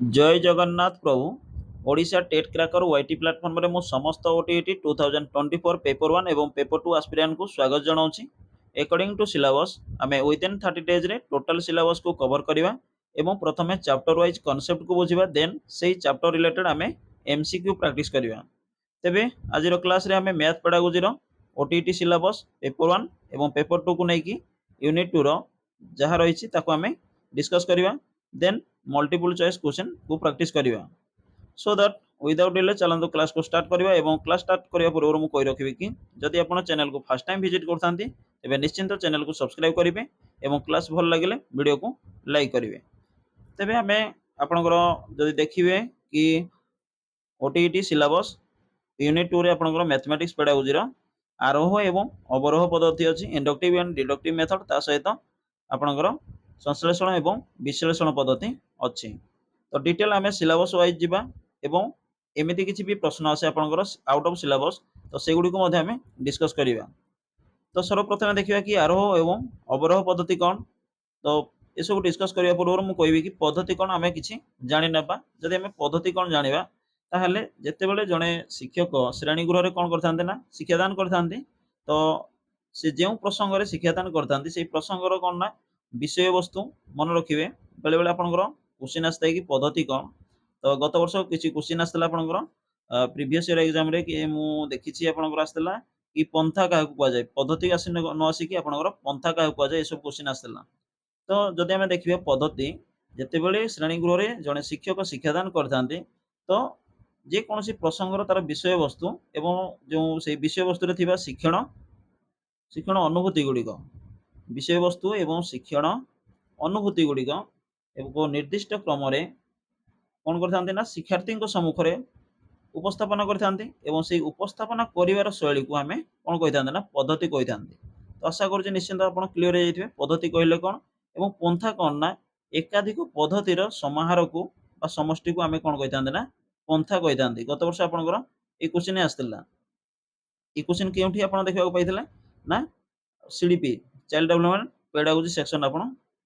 जय जगन्नाथ प्रभु। Odisha TET cracker YT platform रे मु समस्त ओटीईटी 2024 पेपर 1 एवं पेपर 2 एस्पिरेंट को स्वागत जनाऊँगी। अकॉर्डिंग टू सिलेबस आम विदिन 30 डेज रे टोटल सिलेबस को कवर करवा एवं प्रथमे चैप्टर वाइज कांसेप्ट को बुझिबा देन सेही चैप्टर रिलेटेड आम एमसीक्यू प्रैक्टिस करवा। तेबे आज क्लास रे आम मैथ पेडागोजी रो ओटीईटी सिलेबस पेपर 1 एवं पेपर 2 को नेकी यूनिट 2 रो जहाँ रही ताको आम डिस्कस करवा देन मल्टीपल चॉइस क्वेश्चन को प्रैक्टिस करवा। सो दैट विदाउट डिले चलते क्लास को स्टार्ट करवा। एवं क्लास स्टार्ट करने पूर्व मुझे कही रखी कि जदि आप चैनल को फर्स्ट टाइम विजिट करते तेज निश्चिंत चैनल को सब्सक्राइब करेंगे और क्लास भल लगे वीडियो को लाइक करेंगे। तेज आम आपणकर जदि देखिए कि ओटीईटी सिलेबस यूनिट 2 रे आपणकर मैथमेटिक्स पेडागोजी आरोह एवं अवरोह पद्धति अच्छी इंडक्टिव एंड डिडक्टिव मेथड ता सहित आपणकर संश्लेषण एवं विश्लेषण पद्धति अच्छी। तो डिटेल आम सिलेबस वाइज जीवा एवं एमती किसी भी प्रश्न आसे आपणकर आउट ऑफ सिलेबस तो सेगुड़ी को आम डिस्कस करवा। तो सर्वप्रथम देखिए कि आरोह एवं अवरोह पद्धति कौन। तो ये सब डिस्कस करने पूर्व मुझे कहबी कि पद्धति कौन आम कि जानी ना। जदि आम पद्धति कौन जाना ताहले जेतेबेले जड़े शिक्षक श्रेणी गृह कौन करते ना शिक्षादान करते तो से जो प्रसंग में शिक्षादान करते से प्रसंगर कौन ना विषय वस्तु मन रखिए। बेले बेले आपंकर क्वेश्चन आसता है कि पद्धति कौन। तो गत वर्ष किसी क्वेश्चन आसला आपंकर प्रीवियस ईयर एग्जाम रे कि मु देखिछि आपंकर आसला कि पंथा क्या कहुए पद्धति आसी न आसिक आपंकर पंथा क्या कहुए ये सब क्वेश्चन आसला। तो जदि आम देखिए पद्धति जितेबले श्रेणी गृह में जड़े शिक्षक शिक्षादान करते तो जेकोसी प्रसंगर तार विषय वस्तु एवं जो से विषय वस्तु थिबा शिक्षण शिक्षण अनुभूति गुड़िक विषय वस्तु एवं शिक्षण अनुभूति गुड़िक एक निर्दिष्ट क्रम कौन करते ना शिक्षार्थी सम्मुख में उपस्थापन करते उपस्थापना कर शैली को आम कौन कही ना पद्धति कही था। तो आशा करुँ निश्चिंत आप क्लीयर हो जाइए पद्धति कहले कौन एवं पंथा कौन ना एकाधिक पद्धतिर समाहार को समष्टि को आम कौन कही था ना पंथा कही था। गत वर्ष आपंकर ये क्वेश्चन आसला ये क्वेश्चन केउठी आप देखा पाई ना CDP child development pedagogy section आप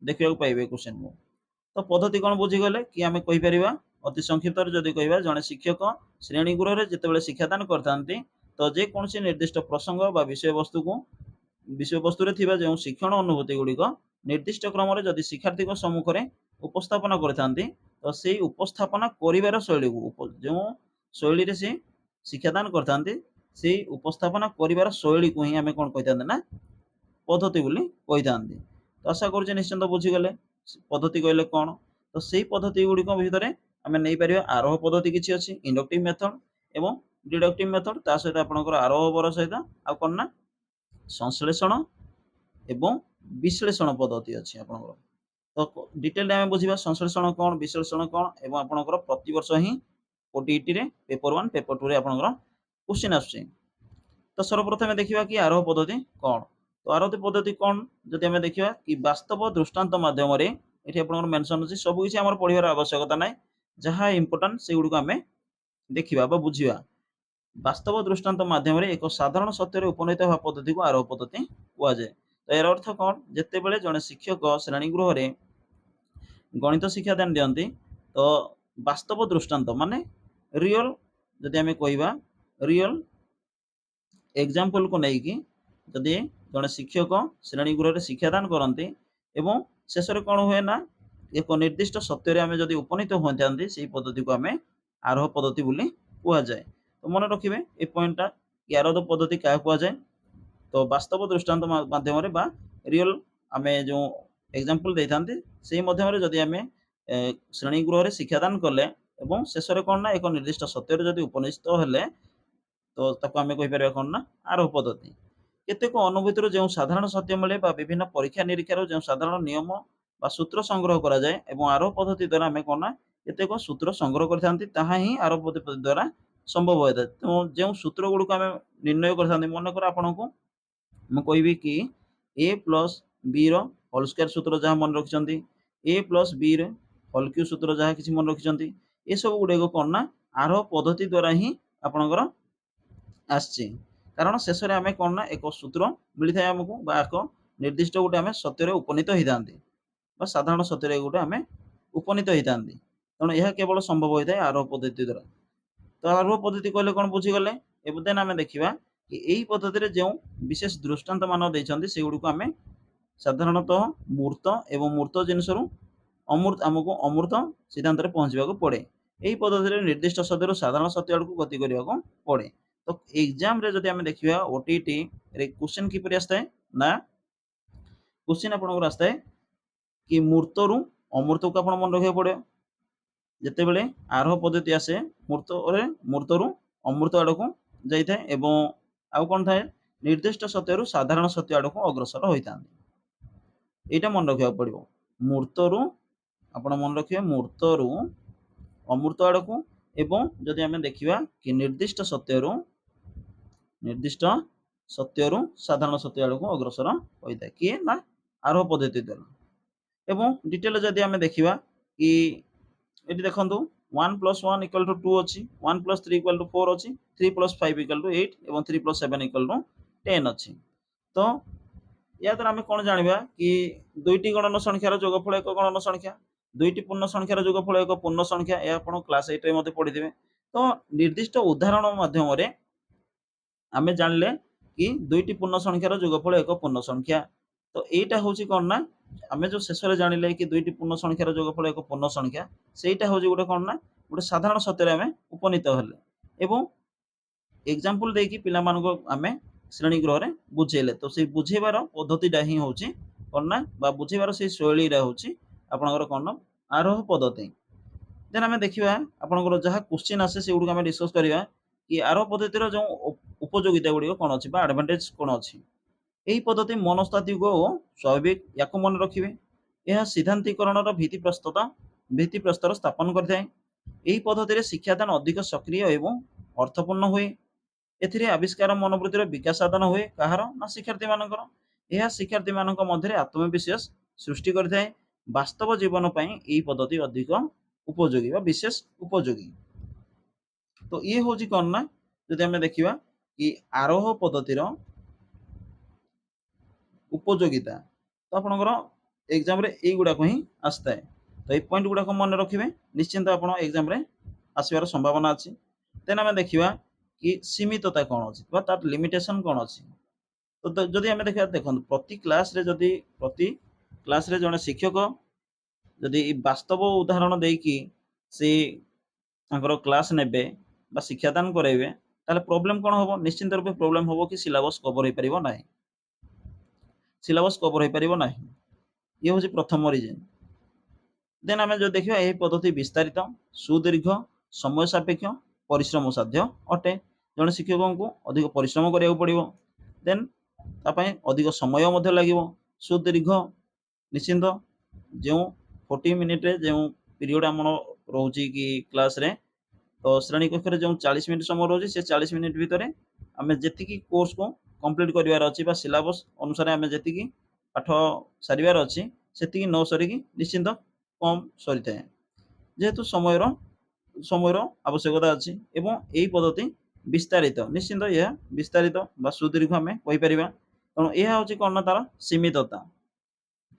देखा पाइबे क्वेश्चन को। तो पद्धति कौन बुझीगले कि आम कहीपर अति संक्षिप्त जदि कह जड़े शिक्षक श्रेणी गृह में जितेबाला शिक्षादान करते तो जेकोसी निर्दिष्ट प्रसंग बा विषय वस्तु को विषय वस्तु जो शिक्षण अनुभूति गुड़िक निर्दिष्ट क्रम जदि शिक्षार्थी सम्मुख में उपस्थापन करते तो से उपस्थापना कर शैली को जो शैली से शिक्षादान करते से उपस्थापना कर शैली को ही आम कौन कही ना पद्धति कही था। तो आशा करुचे निश्चिंत बुझीगले पद्धति कहले कौन। तो से पद्धति गुड़िक भितर आम नहीं पार आरोह पद्धति किसी अच्छी इंडक्टिव मेथड एवं डिडक्टिव मेथड ता सहित आपंकर आरोह वर सहित आ कौन ना संश्लेषण एवं विश्लेषण पद्धति अच्छी आपंकर। तो डिटेल आम बुझा संश्लेषण कौन विश्लेषण कौन एवं आपंकर प्रति वर्ष ही ओटीईटी रे पेपर 1 पेपर 2 रे आपंकर क्वेश्चन आसुची। तो सर्वप्रथम देखिए कि आरोह पद्धति कौन। तो आरोह पद्धति कौन जदि आम देखा कि वास्तव दृष्टांत माध्यम ये मेंशन अच्छी सब किसी आम पढ़ार आवश्यकता ना जहाँ इंपोर्टाट से गुड़ आम देखा बुझा वास्तव दृष्टांत माध्यम एक साधारण सत्य उपनीत होगा पद्धति को आरोह पद्धति कहुए। तो यार अर्थ कौन जितेबले जड़े शिक्षक श्रेणी गृह में गणित शिक्षादान दिखती तो वास्तव दृष्टांत माने रियल जदि आम कह रियल एग्जाम्पल को लेकिन जदि जड़े शिक्षक श्रेणी गृह में शिक्षादान करते एवं शेष में कौन हुए ना एक निर्दिष्ट सत्य आम जब उपनीत होते से पद्धति को आम आरोह पद्धति कहुए। तो मन रखिए ये पॉइंटा कि आरोह पद्धति क्या कहुए। तो वास्तव दृष्टांत माध्यम रियल आम जो एग्जाम्पल देते से मध्यम जदि आम श्रेणी गृह में शिक्षादान कले शेष में कौन ना एक निर्दिष्ट सत्य जब उपनीत हेले तो आम कहीपर कौन ना आरोह पद्धति। केतेक अनुभूतिर जो साधारण सत्य मिले विभिन्न परीक्षा निरीक्षार जो साधारण नियम बा सूत्र संग्रह करा जाए एवं आरोह पद्धति द्वारा आम कौन ना केतेक सूत्र संग्रह करते ही आरोह पद्धति द्वारा संभव होता है। तो जो सूत्र गुड़िक आम निर्णय करते मनकर आपन को मुझे कि ए प्लस बी रोल स्क्वायर सूत्र जहाँ मन रखिंट ए प्लस बी होल क्यू सूत्र जहाँ किसी मन रखिंट ये सब गुड़िक कौन ना आरोह पद्धति द्वारा ही आपणकर आसची। कारण शेष में आम कौन ना एक सूत्र मिलता है आमको एक निर्दिष्ट गोटे आम सत्य उपनीत होता साधारण सत्य गोटे आम उपनीत होता। ତେଣୁ ଏହା କେବଳ ସମ୍ଭବ ହୋଇଥାଏ ଆରୋହ ପଦ୍ଧତି ଦ୍ୱାରା। ତ ଆରୋହ ପଦ୍ଧତି କହିଲେ କ'ଣ ବୁଝିଗଲେ? ଏବେ ଦେନ୍ ଆମେ ଦେଖିବା କି ଏହି ପଦ୍ଧତିରେ ଯେଉଁ ବିଶେଷ ଦୃଷ୍ଟାନ୍ତ ମାନ ଦେଇଛନ୍ତି ସେଗୁଡ଼ିକୁ ଆମେ ସାଧାରଣତଃ ମୂର୍ତ୍ତ ଏବଂ ମୂର୍ତ୍ତ ଜିନିଷରୁ ଆମକୁ ଅମୂର୍ତ୍ତ ସିଦ୍ଧାନ୍ତରେ ପହଞ୍ଚିବାକୁ ପଡ଼େ। ଏହି ପଦ୍ଧତିରେ ନିର୍ଦ୍ଦିଷ୍ଟ ସତ୍ୟରୁ ସାଧାରଣ ସତ୍ୟ ଆଡ଼କୁ ଗତି କରିବାକୁ ପଡ଼େ। ତ ଏକ୍ଜାମରେ ଯଦି ଆମେ ଦେଖିବା ଓଟିଇଟିରେ କ୍ୱେଶ୍ଚିନ୍ କିପରି ଆସିଥାଏ ନା କ୍ୱେଶ୍ଚିନ୍ ଆପଣଙ୍କର ଆସିଥାଏ କି ମୂର୍ତ୍ତରୁ ଅମୂର୍ତ୍ତକୁ ଆପଣ ମନେ ରଖିବାକୁ ପଡ଼ିବ। ଯେତେବେଳେ ଆରୋହ ପଦ୍ଧତି ଆସେ ମୂର୍ତ୍ତରୁ ଅମୂର୍ତ୍ତ ଆଡ଼କୁ ଯାଇଥାଏ ଏବଂ ଆଉ କ'ଣ ଥାଏ ନିର୍ଦ୍ଦିଷ୍ଟ ସତ୍ୟରୁ ସାଧାରଣ ସତ୍ୟ ଆଡ଼କୁ ଅଗ୍ରସର ହୋଇଥାନ୍ତି। ଏଇଟା ମନେ ରଖିବାକୁ ପଡ଼ିବ। ମୂର୍ତ୍ତରୁ ଆପଣ ମନେ ରଖିବେ ମୂର୍ତ୍ତରୁ ଅମୂର୍ତ୍ତ ଆଡ଼କୁ ଏବଂ ଯଦି ଆମେ ଦେଖିବା କି ନିର୍ଦ୍ଦିଷ୍ଟ ସତ୍ୟରୁ ସାଧାରଣ ସତ୍ୟ ଆଡ଼କୁ ଅଗ୍ରସର ହୋଇଥାଏ। କିଏ ନା ଆରୋହ ପଦ୍ଧତି ଦ୍ୱାରା। ଏବଂ ଡିଟେଲ ଯଦି ଆମେ ଦେଖିବା କି ଏଠି ଦେଖନ୍ତୁ 1 + 1 = 2 ଅଛି, 1 + 3 = 4 ଅଛି, 3 + 5 = 8 ଏବଂ 3 + 7 = 10 ଅଛି। ତ या ଦ୍ୱାରା ଆମେ କ'ଣ ଜାଣିବା କି ଦୁଇଟି ଗଣନ ସଂଖ୍ୟାର ଯୋଗଫଳ ଏକ ଗଣନ ସଂଖ୍ୟା, ଦୁଇଟି ପୂର୍ଣ୍ଣ ସଂଖ୍ୟାର ଯୋଗଫଳ ଏକ ପୂର୍ଣ୍ଣ ସଂଖ୍ୟା। ଏହା ଆପଣ କ୍ଲାସ୍ 8 ରେ ମଧ୍ୟ ପଢ଼ିଥିବେ। ତ ନିର୍ଦ୍ଦିଷ୍ଟ ଉଦାହରଣ ମାଧ୍ୟମରେ ଆମେ ଜାଣିଲେ କି ଦୁଇଟି ପୂର୍ଣ୍ଣ ସଂଖ୍ୟାର ଯୋଗଫଳ ଏକ ପୂର୍ଣ୍ଣ ସଂଖ୍ୟା। ତ ଏଇଟା ହେଉଛି କ'ଣ ନା ଆମେ ଯେଉଁ ଶେଷରେ ଜାଣିଲେ କି ଦୁଇଟି ପୂର୍ଣ୍ଣ ସଂଖ୍ୟାର ଯୋଗଫଳ ଏକ ପୂର୍ଣ୍ଣ ସଂଖ୍ୟା, ସେଇଟା ହେଉଛି ଗୋଟେ କ'ଣ ନା ଗୋଟେ ସାଧାରଣ ସତ୍ୟରେ ଆମେ ଉପନୀତ ହେଲେ ଏବଂ ଏକ୍ଜାମ୍ପଲ ଦେଇକି ପିଲାମାନଙ୍କୁ ଆମେ ଶ୍ରେଣୀ ଗୃହରେ ବୁଝେଇଲେ। ତ ସେଇ ବୁଝେଇବାର ପଦ୍ଧତିଟା ହିଁ ହେଉଛି କ'ଣ ନା ବା ବୁଝେଇବାର ସେଇ ଶୈଳୀଟା ହେଉଛି ଆପଣଙ୍କର କ'ଣ ନା ଆରୋହ ପଦ୍ଧତି। ଦେନ୍ ଆମେ ଦେଖିବା ଆପଣଙ୍କର ଯାହା କ୍ୱେଶ୍ଚିନ୍ ଆସେ ସେଗୁଡ଼ିକୁ ଆମେ ଡିସ୍କସ୍ କରିବା କି ଆରୋହ ପଦ୍ଧତିର ଯେଉଁ ଉପଯୋଗିତା ଗୁଡ଼ିକ କ'ଣ ଅଛି ବା ଆଡଭାଣ୍ଟେଜ କ'ଣ ଅଛି। ଏହି ପଦ୍ଧତି ମନସ୍ତାତ୍ତ୍ୱିକ ଓ ସ୍ୱାଭାବିକ ୟାକୁ ମନେ ରଖିବେ। ଏହା ସିଦ୍ଧାନ୍ତୀକରଣର ଭିତ୍ତିପ୍ରସ୍ତର ସ୍ଥାପନ କରିଥାଏ। ଏହି ପଦ୍ଧତିରେ ଶିକ୍ଷାଦାନ ଅଧିକ ସକ୍ରିୟ ଏବଂ ଅର୍ଥପୂର୍ଣ୍ଣ ହୁଏ। ଏଥିରେ ଆବିଷ୍କାର ମନୋବୃତ୍ତିର ବିକାଶ ସାଧନ ହୁଏ କାହାର ନା ଶିକ୍ଷାର୍ଥୀମାନଙ୍କର। ଏହା ଶିକ୍ଷାର୍ଥୀମାନଙ୍କ ମଧ୍ୟରେ ଆତ୍ମବିଶ୍ୱାସ ସୃଷ୍ଟି କରିଥାଏ। ବାସ୍ତବ ଜୀବନ ପାଇଁ ଏହି ପଦ୍ଧତି ଅଧିକ ଉପଯୋଗୀ ବା ବିଶେଷ ଉପଯୋଗୀ। ତ ଇଏ ହେଉଛି କ'ଣ ନା ଯଦି ଆମେ ଦେଖିବା କି ଆରୋହ ପଦ୍ଧତିର ଉପଯୋଗିତା, ତ ଆପଣଙ୍କର ଏକ୍ଜାମରେ ଏଇଗୁଡ଼ାକ ହିଁ ଆସିଥାଏ। ତ ଏଇ ପଏଣ୍ଟ ଗୁଡ଼ାକ ମନେ ରଖିବେ, ନିଶ୍ଚିନ୍ତ ଆପଣ ଏକ୍ଜାମରେ ଆସିବାର ସମ୍ଭାବନା ଅଛି। ଦେନ୍ ଆମେ ଦେଖିବା କି ସୀମିତତା କ'ଣ ଅଛି ବା ତାର ଲିମିଟେସନ୍ କ'ଣ ଅଛି। ତ ଯଦି ଆମେ ଦେଖିବା ଦେଖନ୍ତୁ ପ୍ରତି କ୍ଲାସ୍ରେ ଜଣେ ଶିକ୍ଷକ ଯଦି ବାସ୍ତବ ଉଦାହରଣ ଦେଇକି ସେ ତାଙ୍କର କ୍ଲାସ୍ ନେବେ ବା ଶିକ୍ଷାଦାନ କରାଇବେ ତାହେଲେ ପ୍ରୋବ୍ଲେମ୍ କ'ଣ ହେବ? ନିଶ୍ଚିନ୍ତ ରୂପେ ପ୍ରୋବ୍ଲେମ୍ ହେବ କି ସିଲାବସ୍ କଭର ହୋଇପାରିବ ନାହିଁ। ଇଏ ହେଉଛି ପ୍ରଥମ ରିଜନ୍। ଦେନ୍ ଆମେ ଯଦି ଦେଖିବା ଏହି ପଦ୍ଧତି ବିସ୍ତାରିତ, ସୁଦୀର୍ଘ, ସମୟ ସାପେକ୍ଷ, ପରିଶ୍ରମ ସାଧ୍ୟ ଅଟେ। ଜଣେ ଶିକ୍ଷକଙ୍କୁ ଅଧିକ ପରିଶ୍ରମ କରିବାକୁ ପଡ଼ିବ। ଦେନ୍ ତା ପାଇଁ ଅଧିକ ସମୟ ମଧ୍ୟ ଲାଗିବ। ସୁଦୀର୍ଘ ନିଶ୍ଚିନ୍ତ ଯେଉଁ 40 ମିନିଟ୍ରେ ଯେଉଁ ପିରିୟଡ଼ ଆମର ରହୁଛି କି କ୍ଲାସ୍ରେ, ତ ଶ୍ରେଣୀ କକ୍ଷରେ ଯେଉଁ 40 ମିନିଟ୍ ସମୟ ରହୁଛି ସେ 40 ମିନିଟ୍ ଭିତରେ ଆମେ ଯେତିକି କୋର୍ସକୁ କମ୍ପ୍ଲିଟ୍ କରିବାର ଅଛି ବା ସିଲାବସ୍ ଅନୁସାରେ ଆମେ ଯେତିକି ପାଠ ସାରିବାର ଅଛି ସେତିକି ନ ସରିକି ନିଶ୍ଚିନ୍ତ କମ୍ ସରିଥାଏ, ଯେହେତୁ ସମୟର ଆବଶ୍ୟକତା ଅଛି। ଏବଂ ଏହି ପଦ୍ଧତି ବିସ୍ତାରିତ, ନିଶ୍ଚିନ୍ତ ଏହା ବିସ୍ତାରିତ ବା ସୁଦୀର୍ଘ ଆମେ କହିପାରିବା। ତେଣୁ ଏହା ହେଉଛି କ'ଣ ନା ତାର ସୀମିତତା,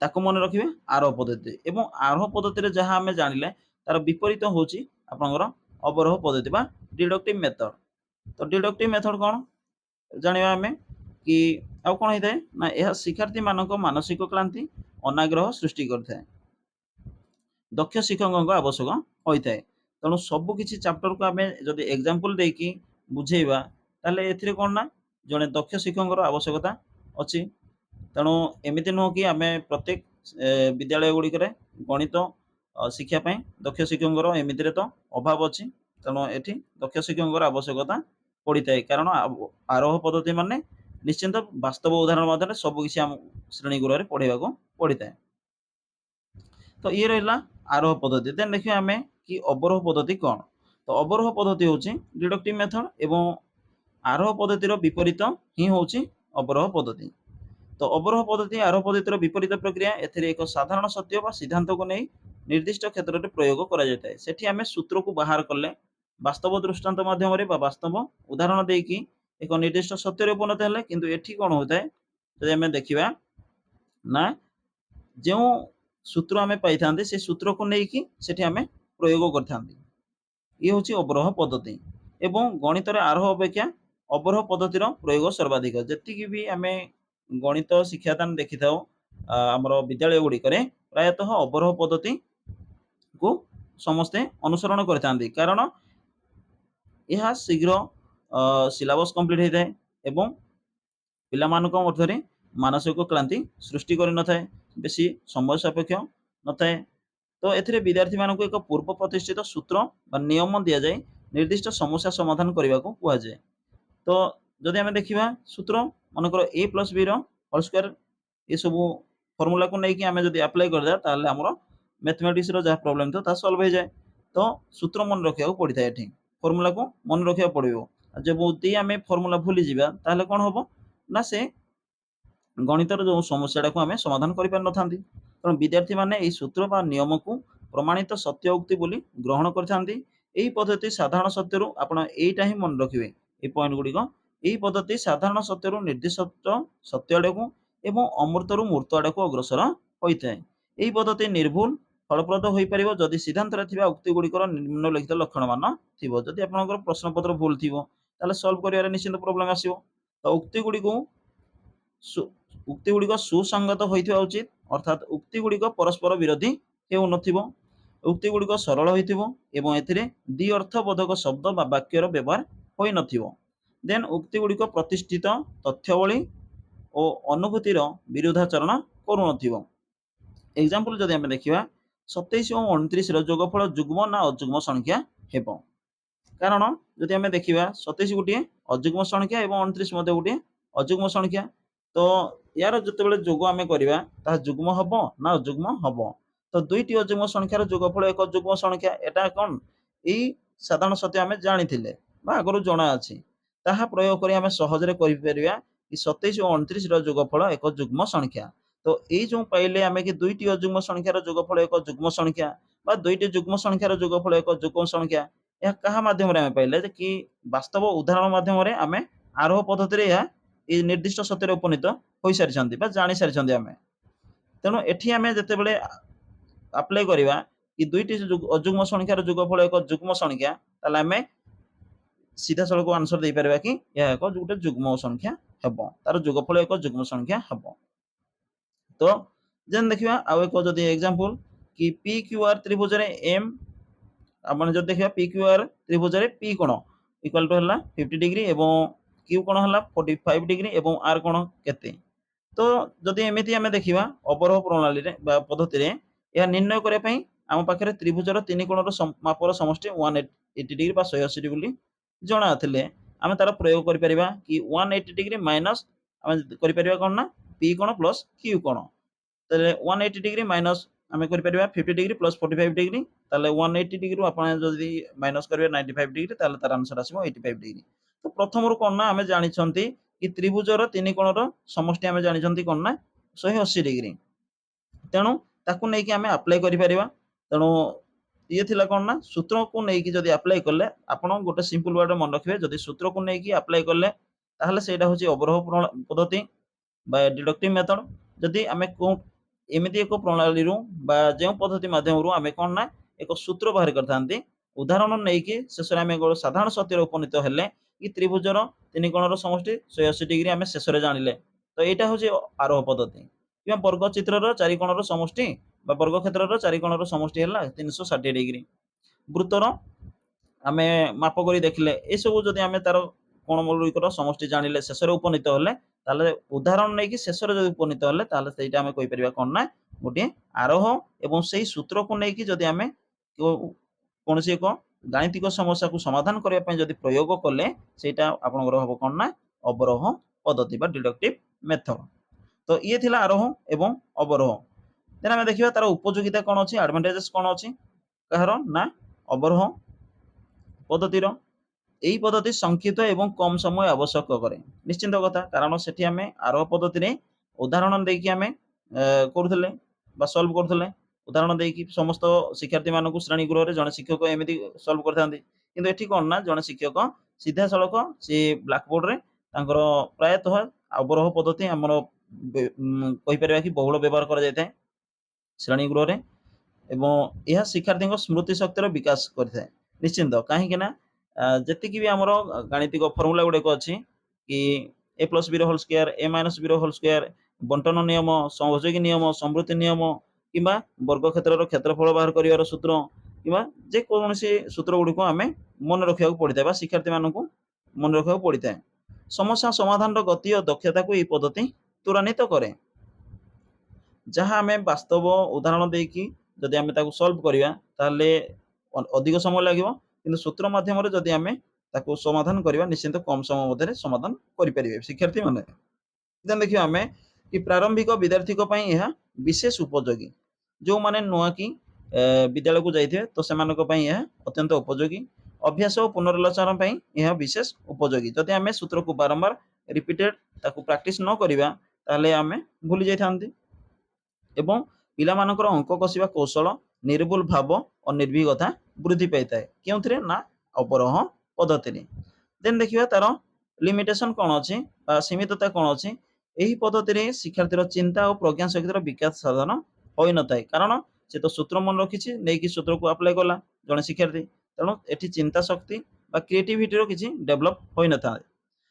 ତାକୁ ମନେ ରଖିବେ ଆରୋହ ପଦ୍ଧତି। ଏବଂ ଆରୋହ ପଦ୍ଧତିରେ ଯାହା ଆମେ ଜାଣିଲେ ତାର ବିପରୀତ ହେଉଛି ଆପଣଙ୍କର ଅବରୋହ ପଦ୍ଧତି ବା ଡିଡକ୍ଟିଭ୍ ମେଥଡ଼। ତ ଡିଡକ୍ଟିଭ୍ ମେଥଡ଼ କ'ଣ ଜାଣିବା ଆମେ କି ଆଉ କ'ଣ ହେଇଥାଏ ନା ଏହା ଶିକ୍ଷାର୍ଥୀମାନଙ୍କ ମାନସିକ କ୍ଳାନ୍ତି ଅନାଗ୍ରହ ସୃଷ୍ଟି କରିଥାଏ। ଦକ୍ଷ ଶିକ୍ଷକଙ୍କ ଆବଶ୍ୟକ ହୋଇଥାଏ। ତେଣୁ ସବୁ କିଛି ଚାପ୍ଟରକୁ ଆମେ ଯଦି ଏକ୍ଜାମ୍ପଲ ଦେଇକି ବୁଝେଇବା ତାହେଲେ ଏଥିରେ କ'ଣ ନା ଜଣେ ଦକ୍ଷ ଶିକ୍ଷକଙ୍କର ଆବଶ୍ୟକତା ଅଛି। ତେଣୁ ଏମିତି ନୁହଁ କି ଆମେ ପ୍ରତ୍ୟେକ ବିଦ୍ୟାଳୟ ଗୁଡ଼ିକରେ ଗଣିତ ଶିକ୍ଷା ପାଇଁ ଦକ୍ଷ ଶିକ୍ଷକଙ୍କର ଏମିତିରେ ତ ଅଭାବ ଅଛି। ତେଣୁ ଏଠି ଦକ୍ଷ ଶିକ୍ଷକଙ୍କର ଆବଶ୍ୟକତା ପଡ଼ିଥାଏ, କାରଣ ଆରୋହ ପଦ୍ଧତି ମାନେ ନିଶ୍ଚିନ୍ତ ବାସ୍ତବ ଉଦାହରଣ ମାଧ୍ୟମରେ ସବୁକିଛି ଆମ ଶ୍ରେଣୀ ଗୃହରେ ପଢ଼େଇବାକୁ ପଡ଼ିଥାଏ। ତ ଇଏ ରହିଲା ଆରୋହ ପଦ୍ଧତି। ଦେନ୍ ଦେଖିବା ଆମେ କି ଅବରୋହ ପଦ୍ଧତି କ'ଣ। ତ ଅବରୋହ ପଦ୍ଧତି ହେଉଛି ଡିଡକ୍ଟିଭ୍ ମେଥଡ଼ ଏବଂ ଆରୋହ ପଦ୍ଧତିର ବିପରୀତ ହିଁ ହେଉଛି ଅବରୋହ ପଦ୍ଧତି। ତ ଅବରୋହ ପଦ୍ଧତି ଆରୋହ ପଦ୍ଧତିର ବିପରୀତ ପ୍ରକ୍ରିୟା। ଏଥିରେ ଏକ ସାଧାରଣ ସତ୍ୟ ବା ସିଦ୍ଧାନ୍ତକୁ ନେଇ ନିର୍ଦ୍ଦିଷ୍ଟ କ୍ଷେତ୍ରରେ ପ୍ରୟୋଗ କରାଯାଇଥାଏ। ସେଠି ଆମେ ସୂତ୍ରକୁ ବାହାର କଲେ ବାସ୍ତବ ଦୃଷ୍ଟାନ୍ତ ମାଧ୍ୟମରେ ବା ବାସ୍ତବ ଉଦାହରଣ ଦେଇକି ଏକ ନିର୍ଦ୍ଦିଷ୍ଟ ସତ୍ୟରେ ଉପନୀତ ହେଲେ, କିନ୍ତୁ ଏଠି କ'ଣ ହୋଇଥାଏ ଯଦି ଆମେ ଦେଖିବା ନା ଯେଉଁ ସୂତ୍ର ଆମେ ପାଇଥାନ୍ତି ସେ ସୂତ୍ରକୁ ନେଇକି ସେଠି ଆମେ ପ୍ରୟୋଗ କରିଥାନ୍ତି। ଇଏ ହେଉଛି ଅବରୋହ ପଦ୍ଧତି ଏବଂ ଗଣିତରେ ଆରୋହ ଅପେକ୍ଷା ଅବରୋହ ପଦ୍ଧତିର ପ୍ରୟୋଗ ସର୍ବାଧିକ। ଯେତିକି ବି ଆମେ ଗଣିତ ଶିକ୍ଷାଦାନ ଦେଖିଥାଉ ଆମର ବିଦ୍ୟାଳୟ ଗୁଡ଼ିକରେ ପ୍ରାୟତଃ ଅବରୋହ ପଦ୍ଧତିକୁ ସମସ୍ତେ ଅନୁସରଣ କରିଥାନ୍ତି, କାରଣ ଏହା ଶୀଘ୍ର ସିଲାବସ୍ କମ୍ପ୍ଲିଟ୍ ହେଇଥାଏ ଏବଂ ପିଲାମାନଙ୍କ ମଧ୍ୟରେ ମାନସିକ କ୍ଳାନ୍ତି ସୃଷ୍ଟି କରିନଥାଏ, ବେଶୀ ସମୟ ସାପେକ୍ଷ ନଥାଏ। ତ ଏଥିରେ ବିଦ୍ୟାର୍ଥୀମାନଙ୍କୁ ଏକ ପୂର୍ବ ପ୍ରତିଷ୍ଠିତ ସୂତ୍ର ବା ନିୟମ ଦିଆଯାଇ ନିର୍ଦ୍ଦିଷ୍ଟ ସମସ୍ୟା ସମାଧାନ କରିବାକୁ କୁହାଯାଏ। ତ ଯଦି ଆମେ ଦେଖିବା ସୂତ୍ର ମନେକର a ପ୍ଲସ୍ b ର ହୋଲ୍ ସ୍କୋୟାର ଏସବୁ ଫର୍ମୁଲାକୁ ନେଇକି ଆମେ ଯଦି ଆପ୍ଲାଏ କରିଦେବା ତାହେଲେ ଆମର ମ୍ୟାଥମେଟିକ୍ସର ଯାହା ପ୍ରୋବ୍ଲେମ୍ ଥିବ ତାହା ସଲ୍ଭ ହେଇଯାଏ। ତ ସୂତ୍ର ମନେ ରଖିବାକୁ ପଡ଼ିଥାଏ, ଏଠି ଫର୍ମୁଲାକୁ ମନେ ରଖିବାକୁ ପଡ଼ିବ। ଯଦି ଆମେ ଫର୍ମୁଲା ଭୁଲିଯିବା ତାହେଲେ କ'ଣ ହେବ ନା ସେ ଗଣିତର ଯେଉଁ ସମସ୍ୟାଟାକୁ ଆମେ ସମାଧାନ କରିପାରିନଥାନ୍ତି। ତେଣୁ ବିଦ୍ୟାର୍ଥୀମାନେ ଏହି ସୂତ୍ର ବା ନିୟମକୁ ପ୍ରମାଣିତ ସତ୍ୟ ଉକ୍ତି ବୋଲି ଗ୍ରହଣ କରିଥାନ୍ତି। ଏହି ପଦ୍ଧତି ସାଧାରଣ ସତ୍ୟରୁ ଆପଣ ଏଇଟା ହିଁ ମନେ ରଖିବେ, এই ପଏଣ୍ଟ ଗୁଡ଼ିକ। ଏହି ପଦ୍ଧତି ସାଧାରଣ ସତ୍ୟରୁ ନିର୍ଦ୍ଦିଷ୍ଟ ସତ୍ୟ ଆଡ଼କୁ ଏବଂ ଅମୃତରୁ ମୂର୍ତ୍ତ ଆଡ଼କୁ ଅଗ୍ରସର ହୋଇଥାଏ। ଏହି ପଦ୍ଧତି ନିର୍ଭୁଲ ଫଳପ୍ରଦ ହୋଇପାରିବ ଯଦି ସିଦ୍ଧାନ୍ତରେ ଥିବା ଉକ୍ତି ଗୁଡ଼ିକର ନିମ୍ନଲିଖିତ ଲକ୍ଷଣମାନ ଥିବ। ଯଦି ଆପଣଙ୍କର ପ୍ରଶ୍ନପତ୍ର ଭୁଲ ଥିବ ତାହେଲେ ସଲ୍ଭ କରିବାରେ ନିଶ୍ଚିତ ପ୍ରୋବ୍ଲେମ୍ ଆସିବ। ତ ଉକ୍ତି ଗୁଡ଼ିକ ସୁସଙ୍ଗତ ହୋଇଥିବା ଉଚିତ, ଅର୍ଥାତ୍ ଉକ୍ତି ଗୁଡ଼ିକ ପରସ୍ପର ବିରୋଧୀ ହେଉନଥିବ, ଉକ୍ତି ଗୁଡ଼ିକ ସରଳ ହୋଇଥିବ ଏବଂ ଏଥିରେ ଦ୍ୱି ଅର୍ଥବୋଧକ ଶବ୍ଦ ବା ବାକ୍ୟର ବ୍ୟବହାର ହୋଇନଥିବ। ଦେନ୍ ଉକ୍ତି ଗୁଡ଼ିକ ପ୍ରତିଷ୍ଠିତ ତଥ୍ୟବଳୀ ଓ ଅନୁଭୂତିର ବିରୁଦ୍ଧାଚରଣ କରୁନଥିବ। ଏକ୍ସାମ୍ପଲ ଯଦି ଆମେ ଦେଖିବା 27 ଓ 29ର ଯୋଗଫଳ ଯୁଗ୍ମ ନା ଅଯୁଗ୍ମ ସଂଖ୍ୟା ହେବ। କାରଣ ଯଦି ଆମେ ଦେଖିବା 27 ଗୋଟିଏ ଅଯୁଗ୍ମ ସଂଖ୍ୟା ଏବଂ 29 ମଧ୍ୟ ଗୋଟିଏ ଅଯୁଗ୍ମ ସଂଖ୍ୟା। ତ ୟାର ଯେତେବେଳେ ଯୋଗ ଆମେ କରିବା ତାହା ଯୁଗ୍ମ ହେବ ନା ଅଯୁଗ୍ମ ହେବ। ତ ଦୁଇଟି ଅଯୁଗ୍ମ ସଂଖ୍ୟାର ଯୋଗଫଳ ଏକ ଯୁଗ୍ମ ସଂଖ୍ୟା, ଏଟା କ'ଣ ଏଇ ସାଧାରଣ ସତ୍ୟ ଆମେ ଜାଣିଥିଲେ ବା ଆଗରୁ ଜଣା ଅଛି, ତାହା ପ୍ରୟୋଗ କରି ଆମେ ସହଜରେ କହିପାରିବା କି 27 ଓ 29ର ଯୋଗଫଳ ଏକ ଯୁଗ୍ମ ସଂଖ୍ୟା। ତ ଏଇ ଯେଉଁ ପାଇଲେ ଆମେ କି ଦୁଇଟି ଅଯୁଗ୍ମ ସଂଖ୍ୟାର ଯୋଗଫଳ ଏକ ଯୁଗ୍ମ ସଂଖ୍ୟା ବା ଦୁଇଟି ଯୁଗ୍ମ ସଂଖ୍ୟାର ଯୋଗଫଳ ଏକ ଯୁଗ୍ମ ସଂଖ୍ୟା, ଏହା କାହା ମାଧ୍ୟମରେ ଆମେ ପାଇଲେ ଯେ କି ବାସ୍ତବ ଉଦାହରଣ ମାଧ୍ୟମରେ ଆମେ ଆରୋହ ପଦ୍ଧତିରେ ଏହା এই ନିର୍ଦ୍ଦିଷ୍ଟ ସତ୍ୟରେ ଉପନୀତ ହୋଇସାରିଛନ୍ତି ବା ଜାଣିସାରିଛନ୍ତି ଆମେ। ତେଣୁ ଏଠି ଆମେ ଯେତେବେଳେ ଆପ୍ଲାଏ କରିବା କି ଦୁଇଟି ଅଯୁଗ୍ମ ସଂଖ୍ୟାର ଯୋଗଫଳ ଏକ ଯୁଗ୍ମ ସଂଖ୍ୟା, ତାହେଲେ ଆମେ ସିଧାସଳଖ ଆନ୍ସର ଦେଇପାରିବା କି ଏହା ଏକ ଗୋଟେ ଯୁଗ୍ମ ସଂଖ୍ୟା ହେବ, ତାର ଯୋଗଫଳ ଏକ ଯୁଗ୍ମ ସଂଖ୍ୟା ହେବ। ତ ଯେନ୍ ଦେଖିବା ଆଉ ଏକ ଯଦି ଏକ୍ସାମ୍ପଲ କି ପି କ୍ୟୁ ଆର୍ ତ୍ରିଭୁଜରେ ଏମ୍, ଆପଣ ଯଦି ଦେଖିବା ପି କ୍ୟୁ ଆର୍ ତ୍ରିଭୁଜରେ ପି କୋଣ ଇକ୍ୱାଲ୍ ଟୁ ହେଲା 50 ଡିଗ୍ରୀ ଏବଂ କ୍ୟୁ କୋଣ ହେଲା 45 ଡିଗ୍ରୀ ଏବଂ ଆର୍ କୋଣ କେତେ। ତ ଯଦି ଏମିତି ଆମେ ଦେଖିବା ଅବରୋହ ପ୍ରଣାଳୀରେ ବା ପଦ୍ଧତିରେ ଏହା ନିର୍ଣ୍ଣୟ କରିବା ପାଇଁ ଆମ ପାଖରେ ତ୍ରିଭୁଜର ତିନି କୋଣର ମାପର ସମଷ୍ଟି 180 ଡିଗ୍ରୀ ବା 180 ଡିଗ୍ରୀ ବୋଲି ଜଣାଥିଲେ ଆମେ ତାର ପ୍ରୟୋଗ କରିପାରିବା କି 180 ଡିଗ୍ରୀ ମାଇନସ୍ ଆମେ କରିପାରିବା କ'ଣ ନା ପି କୋଣ ପ୍ଲସ୍ କ୍ୟୁ କୋଣ। ତାହେଲେ 180 ଡିଗ୍ରୀ ମାଇନସ୍ ଆମେ କରିପାରିବା 50 ଡିଗ୍ରୀ ପ୍ଲସ୍ 45 ଡିଗ୍ରୀ, ତାହେଲେ 180 ଡିଗ୍ରୀରୁ ଆପଣ ଯଦି ମାଇନସ୍ କରିବେ 95 ଡିଗ୍ରୀ ତାହେଲେ ତାର ଆନ୍ସର ଆସିବ 85 ଡିଗ୍ରୀ। ତ ପ୍ରଥମରୁ କ'ଣ ନା ଆମେ ଜାଣିଛନ୍ତି କି ତ୍ରିଭୁଜର ତିନି କୋଣର ସମଷ୍ଟି ଆମେ ଜାଣିଛନ୍ତି କ'ଣ ନା 180 ଡିଗ୍ରୀ। ତେଣୁ ତାକୁ ନେଇକି ଆମେ ଆପ୍ଲାଏ କରିପାରିବା। ତେଣୁ ଇଏ ଥିଲା କ'ଣ ନା ସୂତ୍ରକୁ ନେଇକି ଯଦି ଆପ୍ଲାଏ କଲେ ଆପଣ ଗୋଟେ ସିମ୍ପଲ ୱାର୍ଡରେ ମନେ ରଖିବେ, ଯଦି ସୂତ୍ରକୁ ନେଇକି ଆପ୍ଲାଏ କଲେ ତାହେଲେ ସେଇଟା ହେଉଛି ଅବରୋହ ପଦ୍ଧତି ବା ଡିଡକ୍ଟିଭ ମେଥଡ। ଯଦି ଆମେ ଏମିତି ଏକ ପ୍ରଣାଳୀରୁ ବା ଯେଉଁ ପଦ୍ଧତି ମାଧ୍ୟମରୁ ଆମେ କ'ଣ ନା ଏକ ସୂତ୍ର ବାହାର କରିଥାନ୍ତି, ଉଦାହରଣ ନେଇକି ଶେଷରେ ଆମେ ସାଧାରଣ ସତ୍ୟରେ ଉପନୀତ ହେଲେ କି ତ୍ରିଭୁଜର ତିନି କୋଣର ସମଷ୍ଟି 180 ଡିଗ୍ରୀ ଆମେ ଶେଷରେ ଜାଣିଲେ, ତ ଏଇଟା ହେଉଛି ଆରୋହ ପଦ୍ଧତି। କିମ୍ବା ବର୍ଗ ଚିତ୍ରର ଚାରି କୋଣର ସମଷ୍ଟି ବା ବର୍ଗ କ୍ଷେତ୍ରର ଚାରି କୋଣର ସମଷ୍ଟି ହେଲା 360 ଡିଗ୍ରୀ। ବୃତ୍ତର ଆମେ ମାପ କରି ଦେଖିଲେ ଏସବୁ ଯଦି ଆମେ ତାର କୋଣ ଗୁଡ଼ିକର ସମଷ୍ଟି ଜାଣିଲେ ଶେଷରେ ଉପନୀତ ହେଲେ, ତାହେଲେ ଉଦାହରଣ ନେଇକି ଶେଷରେ ଯଦି ଉପନୀତ ହେଲେ ତାହେଲେ ସେଇଟା ଆମେ କହିପାରିବା କ'ଣ ନା ଗୋଟିଏ ଆରୋହ। ଏବଂ ସେଇ ସୂତ୍ରକୁ ନେଇକି ଯଦି ଆମେ କୌଣସି ଏକ ଗାଣିତିକ ସମସ୍ୟାକୁ ସମାଧାନ କରିବା ପାଇଁ ଯଦି ପ୍ରୟୋଗ କଲେ ସେଇଟା ଆପଣଙ୍କର ହେବ କ'ଣ ନା ଅବରୋହ ପଦ୍ଧତି ବା ଡିଡକ୍ଟିଭ ମେଥଡ। ତ ଇଏ ଥିଲା ଆରୋହ ଏବଂ ଅବରୋହ। ଦେନ୍ ଆମେ ଦେଖିବା ତାର ଉପଯୋଗିତା କ'ଣ ଅଛି, ଆଡଭାଣ୍ଟେଜେସ୍ କ'ଣ ଅଛି କାହାର ନା ଅବରୋହ ପଦ୍ଧତିର। ଏହି ପଦ୍ଧତି ସଂକ୍ଷିପ୍ତ ଏବଂ କମ ସମୟ ଆବଶ୍ୟକ କରେ, ନିଶ୍ଚିନ୍ତ କଥା, କାରଣ ସେଠି ଆମେ ଆରୋହ ପଦ୍ଧତିରେ ଉଦାହରଣ ଦେଇକି ଆମେ କରୁଥିଲେ ବା ସଲ୍ଭ କରୁଥିଲେ। ଉଦାହରଣ ଦେଇକି ସମସ୍ତ ଶିକ୍ଷାର୍ଥୀମାନଙ୍କୁ ଶ୍ରେଣୀ ଗୃହରେ ଜଣେ ଶିକ୍ଷକ ଏମିତି ସଲ୍ଭ କରିଥାନ୍ତି, କିନ୍ତୁ ଏଠି କ'ଣ ନା ଜଣେ ଶିକ୍ଷକ ସିଧାସଳଖ ସେ ବ୍ଲାକବୋର୍ଡରେ ତାଙ୍କର ପ୍ରାୟତଃ ଅବରୋହ ପଦ୍ଧତି ଆମର କହିପାରିବା କି ବହୁଳ ବ୍ୟବହାର କରାଯାଇଥାଏ ଶ୍ରେଣୀ ଗୃହରେ। ଏବଂ ଏହା ଶିକ୍ଷାର୍ଥୀଙ୍କ ସ୍ମୃତି ଶକ୍ତିର ବିକାଶ କରିଥାଏ ନିଶ୍ଚିନ୍ତ। କାହିଁକି ନା ଯେତିକି ବି ଆମର ଗାଣିତିକ ଫର୍ମୁଲା ଗୁଡିକ ଅଛି କି ଏ ପ୍ଲସ୍ ବିର ହୋଲ୍ ସ୍କୋୟାର, ଏ ମାଇନସ୍ ବିର ହୋଲ୍ ସ୍କୋୟାର, ବଣ୍ଟନ ନିୟମ, ସହଯୋଗୀ ନିୟମ, ସମୃଦ୍ଧି ନିୟମ କିମ୍ବା ବର୍ଗ କ୍ଷେତ୍ରର କ୍ଷେତ୍ରଫଳ ବାହାର କରିବାର ସୂତ୍ର କିମ୍ବା ଯେକୌଣସି ସୂତ୍ର ଗୁଡ଼ିକୁ ଆମେ ମନେ ରଖିବାକୁ ପଡ଼ିଥାଏ ବା ଶିକ୍ଷାର୍ଥୀମାନଙ୍କୁ ମନେ ରଖିବାକୁ ପଡ଼ିଥାଏ। ସମସ୍ୟା ସମାଧାନର ଗତି ଓ ଦକ୍ଷତାକୁ ଏହି ପଦ୍ଧତି ତ୍ୱରାନ୍ୱିତ କରେ। ଯାହା ଆମେ ବାସ୍ତବ ଉଦାହରଣ ଦେଇକି ଯଦି ଆମେ ତାକୁ ସଲ୍ଭ କରିବା ତାହେଲେ ଅଧିକ ସମୟ ଲାଗିବ, କିନ୍ତୁ ସୂତ୍ର ମାଧ୍ୟମରେ ଯଦି ଆମେ ତାକୁ ସମାଧାନ କରିବା ନିଶ୍ଚିନ୍ତ କମ ସମୟ ମଧ୍ୟରେ ସମାଧାନ କରିପାରିବେ ଶିକ୍ଷାର୍ଥୀମାନେ। ଦେଖିବା ଆମେ କି ପ୍ରାରମ୍ଭିକ ବିଦ୍ୟାର୍ଥୀଙ୍କ ପାଇଁ ଏହା ବିଶେଷ ଉପଯୋଗୀ। ଯେଉଁମାନେ ନୂଆ କି ବିଦ୍ୟାଳୟକୁ ଯାଇଥିବେ ତ ସେମାନଙ୍କ ପାଇଁ ଏହା ଅତ୍ୟନ୍ତ ଉପଯୋଗୀ। ଅଭ୍ୟାସ ଓ ପୁନରାଲୋଚନା ପାଇଁ ଏହା ବିଶେଷ ଉପଯୋଗୀ। ଯଦି ଆମେ ସୂତ୍ରକୁ ବାରମ୍ବାର ରିପିଟେଡ୍ ତାକୁ ପ୍ରାକ୍ଟିସ୍ ନ କରିବା ତାହେଲେ ଆମେ ଭୁଲି ଯାଇଥାନ୍ତି। ଏବଂ ପିଲାମାନଙ୍କର ଅଙ୍କ କଷିବା କୌଶଳ, ନିର୍ଭୁଲ ଭାବ ଓ ନିର୍ଭୀକତା ବୃଦ୍ଧି ପାଇଥାଏ। କେଉଁଥିରେ ନା ଅବରୋହ ପଦ୍ଧତିରେ। ଦେନ୍ ଦେଖିବା ତାର ଲିମିଟେସନ କ'ଣ ଅଛି ବା ସୀମିତତା କ'ଣ ଅଛି। ଏହି ପଦ୍ଧତିରେ ଶିକ୍ଷାର୍ଥୀର ଚିନ୍ତା ଓ ପ୍ରଜ୍ଞା ଶକ୍ତିର ବିକାଶ ସାଧନ ହୋଇନଥାଏ, କାରଣ ସେ ତ ସୂତ୍ର ମନେ ରଖିଛି ନେଇକି ସୂତ୍ରକୁ ଆପ୍ଲାଏ କଲା ଜଣେ ଶିକ୍ଷାର୍ଥୀ, ତେଣୁ ଏଠି ଚିନ୍ତା ଶକ୍ତି ବା କ୍ରିଏଟିଭିଟିର କିଛି ଡେଭଲପ ହୋଇନଥାଏ।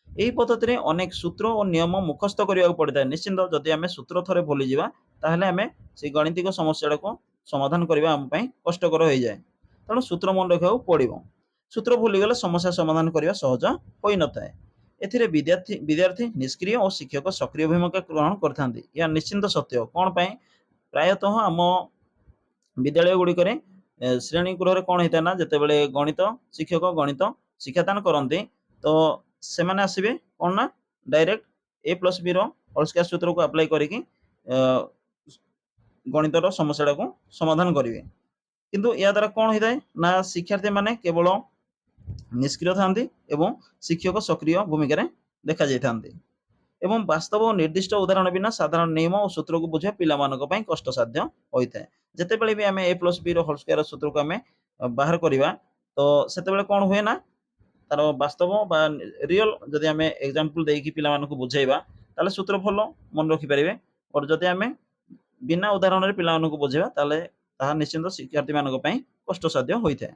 ଏହି ପଦ୍ଧତିରେ ଅନେକ ସୂତ୍ର ଓ ନିୟମ ମୁଖସ୍ଥ କରିବାକୁ ପଡ଼ିଥାଏ। ନିଶ୍ଚିନ୍ତ ଯଦି ଆମେ ସୂତ୍ର ଥରେ ଭୁଲିଯିବା ତାହେଲେ ଆମେ ସେଇ ଗାଣିତିକ ସମସ୍ୟାଟାକୁ ସମାଧାନ କରିବା ଆମ ପାଇଁ କଷ୍ଟକର ହୋଇଯାଏ। ତେଣୁ ସୂତ୍ର ମନେ ରଖିବାକୁ ପଡ଼ିବ। ସୂତ୍ର ଭୁଲିଗଲେ ସମସ୍ୟା ସମାଧାନ କରିବା ସହଜ ହୋଇନଥାଏ। ଏଥିରେ ବିଦ୍ୟାର୍ଥୀ ନିଷ୍କ୍ରିୟ ଓ ଶିକ୍ଷକ ସକ୍ରିୟ ଭୂମିକା ଗ୍ରହଣ କରିଥାନ୍ତି। ଏହା ନିଶ୍ଚିନ୍ତ ସତ୍ୟ। କ'ଣ ପାଇଁ? ପ୍ରାୟତଃ ଆମ ବିଦ୍ୟାଳୟ ଗୁଡ଼ିକରେ ଶ୍ରେଣୀ ଗୃହରେ କ'ଣ ହେଇଥାଏ ନା ଯେତେବେଳେ ଗଣିତ ଶିକ୍ଷକ ଗଣିତ ଶିକ୍ଷାଦାନ କରନ୍ତି ତ ସେମାନେ ଆସିବେ କ'ଣ ନା ଡାଇରେକ୍ଟ ଏ ପ୍ଲସ୍ ବିର ହୋଲ୍ ସ୍କୋୟାର ସୂତ୍ରକୁ ଆପ୍ଲାଏ କରିକି ଗଣିତର ସମସ୍ୟାଟାକୁ ସମାଧାନ କରିବେ। କିନ୍ତୁ ଏହା ଦ୍ୱାରା କ'ଣ ହେଇଥାଏ ନା ଶିକ୍ଷାର୍ଥୀମାନେ କେବଳ ନିଷ୍କ୍ରିୟ ଥାନ୍ତି ଏବଂ ଶିକ୍ଷକ ସକ୍ରିୟ ଭୂମିକାରେ ଦେଖାଯାଇଥାନ୍ତି। ଏବଂ ବାସ୍ତବ ନିର୍ଦ୍ଦିଷ୍ଟ ଉଦାହରଣ ବିନା ସାଧାରଣ ନିୟମ ଓ ସୂତ୍ରକୁ ବୁଝିବା ପିଲାମାନଙ୍କ ପାଇଁ କଷ୍ଟସାଧ୍ୟ ହୋଇଥାଏ। ଯେତେବେଳେ ବି ଆମେ ଏ ପ୍ଲସ୍ ବିର ହୋଲ୍ ସ୍କୋୟାର ସୂତ୍ରକୁ ଆମେ ବାହାର କରିବା ତ ସେତେବେଳେ କ'ଣ ହୁଏ ନା ତାର ବାସ୍ତବ ବା ରିଅଲ ଯଦି ଆମେ ଏକ୍ସାମ୍ପଲ ଦେଇକି ପିଲାମାନଙ୍କୁ ବୁଝେଇବା ତାହେଲେ ସୂତ୍ର ଭଲ ମନେ ରଖିପାରିବେ। ବଟ୍ ଯଦି ଆମେ ବିନା ଉଦାହରଣରେ ପିଲାମାନଙ୍କୁ ବୁଝେଇବା ତାହେଲେ ତାହା ନିଶ୍ଚିନ୍ତ ଶିକ୍ଷାର୍ଥୀମାନଙ୍କ ପାଇଁ କଷ୍ଟସାଧ୍ୟ ହୋଇଥାଏ।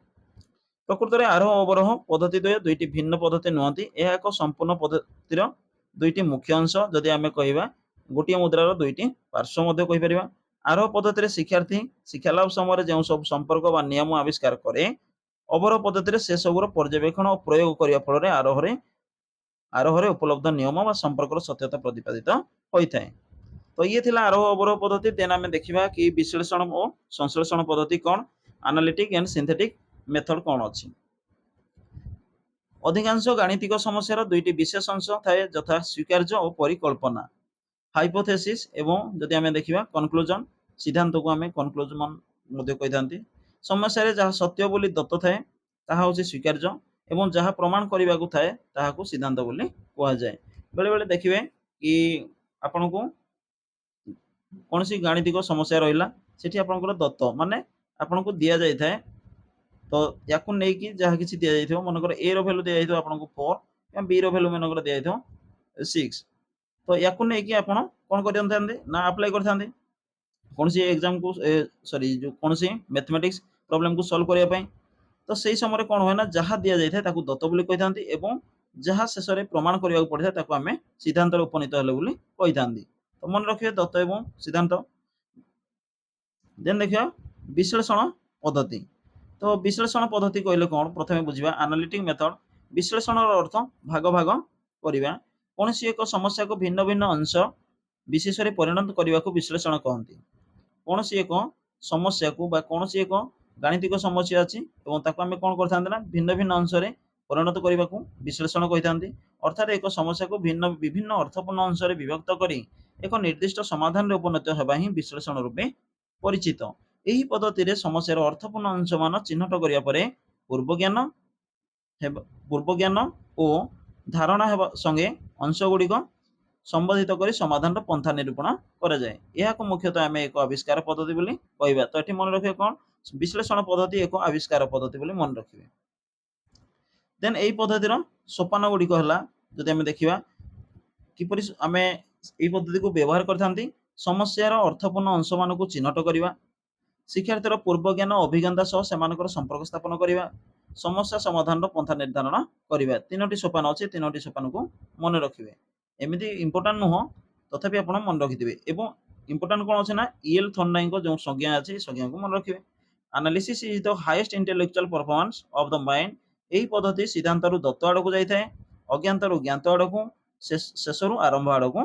ପ୍ରକୃତରେ ଆରୋହ ଅବରୋହ ପଦ୍ଧତି ଦୁଇଟି ଭିନ୍ନ ପଦ୍ଧତି ନୁହନ୍ତି। ଏହା ଏକ ସମ୍ପୂର୍ଣ୍ଣ ପଦ୍ଧତିର ଦୁଇଟି ମୁଖ୍ୟ ଅଂଶ। ଯଦି ଆମେ କହିବା ଗୋଟିଏ ମୁଦ୍ରାର ଦୁଇଟି ପାର୍ଶ୍ୱ ମଧ୍ୟ କହିପାରିବା। ଆରୋହ ପଦ୍ଧତିରେ ଶିକ୍ଷାର୍ଥୀ ଶିକ୍ଷା ଲାଭ ସମୟରେ ଯେଉଁ ସବୁ ସମ୍ପର୍କ ବା ନିୟମ ଆବିଷ୍କାର କରେ, ଅବରୋହ ପଦ୍ଧତିରେ ସେ ସବୁର ପର୍ଯ୍ୟବେକ୍ଷଣ ଓ ପ୍ରୟୋଗ କରିବା ଫଳରେ ଆରୋହରେ ଉପଲବ୍ଧ ନିୟମ ବା ସମ୍ପର୍କର ସତ୍ୟତା ପ୍ରତିପାଦିତ ହୋଇଥାଏ। ତ ଇଏ ଥିଲା ଆରୋହ ଅବରୋହ ପଦ୍ଧତି। ଦେନ୍ ଆମେ ଦେଖିବା କି ବିଶ୍ଳେଷଣ ଓ ସଂଶ୍ଳେଷଣ ପଦ୍ଧତି କ'ଣ, ଆନାଲିଟିକ୍ ଏଣ୍ଡ ସିନ୍ଥେଟିକ୍ ମେଥଡ କ'ଣ ଅଛି। ଅଧିକାଂଶ ଗାଣିତିକ ସମସ୍ୟାର ଦୁଇଟି ବିଶେଷ ଅଂଶ ଥାଏ, ଯଥା ସ୍ୱୀକାର୍ଯ୍ୟ ଓ ପରିକଳ୍ପନା, ହାଇପୋଥେସିସ୍ ଏବଂ ଯଦି ଆମେ ଦେଖିବା କନକ୍ଲୁଜନ, ସିଦ୍ଧାନ୍ତକୁ ଆମେ କନକ୍ଲୁଜନ ମଧ୍ୟ କହିଥାନ୍ତି। ସମସ୍ୟାରେ ଯାହା ସତ୍ୟ ବୋଲି ଦତ୍ତ ଥାଏ ତାହା ହେଉଛି ସ୍ୱୀକାର୍ଯ୍ୟ ଏବଂ ଯାହା ପ୍ରମାଣ କରିବାକୁ ଥାଏ ତାହାକୁ ସିଦ୍ଧାନ୍ତ ବୋଲି କୁହାଯାଏ। ବେଳେବେଳେ ଦେଖିବେ କି ଆପଣଙ୍କୁ କୌଣସି ଗାଣିତିକ ସମସ୍ୟା ରହିଲା, ସେଠି ଆପଣଙ୍କର ଦତ୍ତ ମାନେ ଆପଣଙ୍କୁ ଦିଆଯାଇଥାଏ, ତ ୟାକୁ ନେଇକି ଯାହା କିଛି ଦିଆଯାଇଥିବ, ମନେକର ଏ ର ଭ୍ୟାଲୁ ଦିଆଯାଇଥିବ ଆପଣଙ୍କୁ 4 ଏବଂ ବି ର ଭ୍ୟାଲୁ ମନେକର ଦିଆଯାଇଥିବ 6, ତ ୟାକୁ ନେଇକି ଆପଣ କ'ଣ କରିଥାନ୍ତି ନା ଆପ୍ଲାଏ କରିଥାନ୍ତି କୌଣସି ଏକ୍ସାମକୁ କୌଣସି ମ୍ୟାଥମେଟିକ୍ସ ପ୍ରୋବ୍ଲେମକୁ ସଲ୍ଭ କରିବା ପାଇଁ। ତ ସେଇ ସମୟରେ କ'ଣ ହୁଏ ନା ଯାହା ଦିଆଯାଇଥାଏ ତାକୁ ଦତ୍ତ ବୋଲି କହିଥାନ୍ତି ଏବଂ ଯାହା ଶେଷରେ ପ୍ରମାଣ କରିବାକୁ ପଡ଼ିଥାଏ ତାକୁ ଆମେ ସିଦ୍ଧାନ୍ତରେ ଉପନୀତ ହେଲେ ବୋଲି କହିଥାନ୍ତି। ତ ମନେ ରଖିବେ ଦତ୍ତ ଏବଂ ସିଦ୍ଧାନ୍ତ। ଦେନ୍ ଦେଖିବା ବିଶ୍ଳେଷଣ ପଦ୍ଧତି। ତ ବିଶ୍ଳେଷଣ ପଦ୍ଧତି କହିଲେ କ'ଣ, ପ୍ରଥମେ ବୁଝିବା ଆନାଲିଟିକ୍ ମେଥଡ। ବିଶ୍ଳେଷଣର ଅର୍ଥ ଭାଗ ଭାଗ କରିବା। କୌଣସି ଏକ ସମସ୍ୟାକୁ ଭିନ୍ନ ଭିନ୍ନ ଅଂଶ ବିଶେଷରେ ପରିଣତ କରିବାକୁ ବିଶ୍ଳେଷଣ କହନ୍ତି। କୌଣସି ଏକ ସମସ୍ୟାକୁ ବା କୌଣସି ଏକ ଗାଣିତିକ ସମସ୍ୟା ଅଛି ଏବଂ ତାକୁ ଆମେ କ'ଣ କରିଥାନ୍ତି ନା ଭିନ୍ନ ଭିନ୍ନ ଅଂଶରେ ପରିଣତ କରିବାକୁ ବିଶ୍ଳେଷଣ କହିଥାନ୍ତି। ଅର୍ଥାତ୍ ଏକ ସମସ୍ୟାକୁ ବିଭିନ୍ନ ଅର୍ଥପୂର୍ଣ୍ଣ ଅଂଶରେ ବିଭକ୍ତ କରି ଏକ ନିର୍ଦ୍ଦିଷ୍ଟ ସମାଧାନରେ ଉପନୀତ ହେବା ହିଁ ବିଶ୍ଳେଷଣ ରୂପେ ପରିଚିତ। ଏହି ପଦ୍ଧତିରେ ସମସ୍ୟାର ଅର୍ଥପୂର୍ଣ୍ଣ ଅଂଶମାନ ଚିହ୍ନଟ କରିବା ପରେ ପୂର୍ବ ଜ୍ଞାନ ଓ ଧାରଣା ହେବା ସଙ୍ଗେ ଅଂଶଗୁଡ଼ିକ ସମ୍ବୋଧିତ କରି ସମାଧାନର ପନ୍ଥା ନିରୂପଣ କରାଯାଏ। ଏହାକୁ ମୁଖ୍ୟତଃ ଆମେ ଏକ ଆବିଷ୍କାର ପଦ୍ଧତି ବୋଲି କହିବା। ତ ଏଠି ମନେ ରଖିବେ କ'ଣ, ବିଶ୍ଳେଷଣ ପଦ୍ଧତି ଏକ ଆବିଷ୍କାର ପଦ୍ଧତି ବୋଲି ମନେ ରଖିବେ। ଦେନ୍ ଏହି ପଦ୍ଧତିର ସୋପାନ ଗୁଡ଼ିକ ହେଲା, ଯଦି ଆମେ ଦେଖିବା କିପରି ଆମେ ଏହି ପଦ୍ଧତିକୁ ବ୍ୟବହାର କରିଥାନ୍ତି, ସମସ୍ୟାର ଅର୍ଥପୂର୍ଣ୍ଣ ଅଂଶମାନଙ୍କୁ ଚିହ୍ନଟ କରିବା, ଶିକ୍ଷାର୍ଥୀର ପୂର୍ବ ଜ୍ଞାନ ଅଭିଜ୍ଞତା ସହ ସେମାନଙ୍କର ସମ୍ପର୍କ ସ୍ଥାପନ କରିବା, ସମସ୍ୟା ସମାଧାନର ପନ୍ଥା ନିର୍ଦ୍ଧାରଣ କରିବା। ତିନୋଟି ସୋପାନ ଅଛି, ତିନୋଟି ସୋପାନକୁ ମନେ ରଖିବେ। ଏମିତି ଇମ୍ପୋର୍ଟାଣ୍ଟ ନୁହଁ, ତଥାପି ଆପଣ ମନେ ରଖିଥିବେ। ଏବଂ ଇମ୍ପୋର୍ଟାଣ୍ଟ କ'ଣ ଅଛି ନା ଇଏଲ୍ ଥର୍ଣ୍ଡାଇଙ୍କ ଯେଉଁ ସଂଜ୍ଞା ଅଛି ସଂଜ୍ଞାକୁ ମନେ ରଖିବେ। Analysis is the highest intellectual performance of the mind. ଏହି ପଦ୍ଧତି ସିଦ୍ଧାନ୍ତରୁ ଦତ୍ତ ଆଡ଼କୁ ଯାଇଥାଏ, ଅଜ୍ଞାତରୁ ଜ୍ଞାତ ଆଡ଼କୁ, ଶେଷରୁ ଆରମ୍ଭ ଆଡ଼କୁ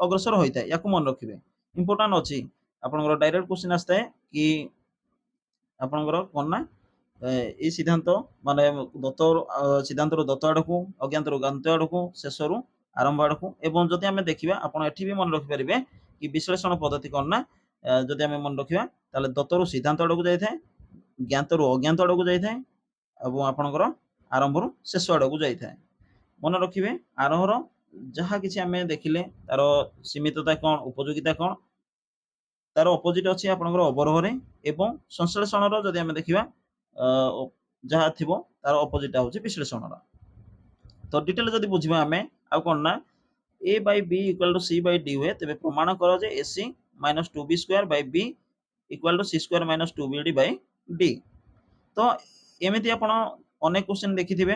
ଅଗ୍ରସର ହୋଇଥାଏ। ୟାକୁ ମନେ ରଖିବେ। ଇମ୍ପୋର୍ଟାଣ୍ଟ ଅଛି, ଆପଣଙ୍କର ଡାଇରେକ୍ଟ କ୍ୱେଶ୍ଚିନ୍ ଆସିଥାଏ କି ଆପଣଙ୍କର କ'ଣ ନା এই ସିଦ୍ଧାନ୍ତ ମାନେ ସିଦ୍ଧାନ୍ତରୁ ଦତ୍ତ ଆଡ଼କୁ, ଅଜ୍ଞାତରୁ ଜ୍ଞାତ ଆଡ଼କୁ, ଶେଷରୁ ଆରମ୍ଭ ଆଡ଼କୁ। ଏବଂ ଯଦି ଆମେ ଦେଖିବା, ଆପଣ ଏଠି ବି ମନେ ରଖିପାରିବେ କି ବିଶ୍ଳେଷଣ ପଦ୍ଧତି କ'ଣ ନା ଯଦି ଆମେ ମନେ ରଖିବା ତାହେଲେ ଦତ୍ତରୁ ସିଦ୍ଧାନ୍ତ ଆଡ଼କୁ ଯାଇଥାଏ, ଜ୍ଞାତରୁ ଅଜ୍ଞାତ ଆଡ଼କୁ ଯାଇଥାଏ ଏବଂ ଆପଣଙ୍କର ଆରମ୍ଭରୁ ଶେଷ ଆଡ଼କୁ ଯାଇଥାଏ। ମନେ ରଖିବେ, ଆରମ୍ଭର ଯାହା କିଛି ଆମେ ଦେଖିଲେ ତାର ସୀମିତତା କ'ଣ, ଉପଯୋଗିତା କ'ଣ, ତାର ଅପୋଜିଟ୍ ଅଛି ଆପଣଙ୍କର ଅବରୋହରେ। ଏବଂ ସଂଶ୍ଳେଷଣର ଯଦି ଆମେ ଦେଖିବା ଯାହା ଥିବ ତାର ଅପୋଜିଟ୍ଟା ହେଉଛି ବିଶ୍ଳେଷଣର। ତ ଡିଟେଲ ଯଦି ବୁଝିବା ଆମେ ଆଉ କ'ଣ ନା a by b equal to c by d ହୁଏ, ତେବେ ପ୍ରମାଣ କର ଯେ ac minus 2b square by b equal to c square minus 2bd by d। ତ ଏମିତି ଆପଣ ଅନେକ କ୍ୱେଶ୍ଚିନ୍ ଦେଖିଥିବେ।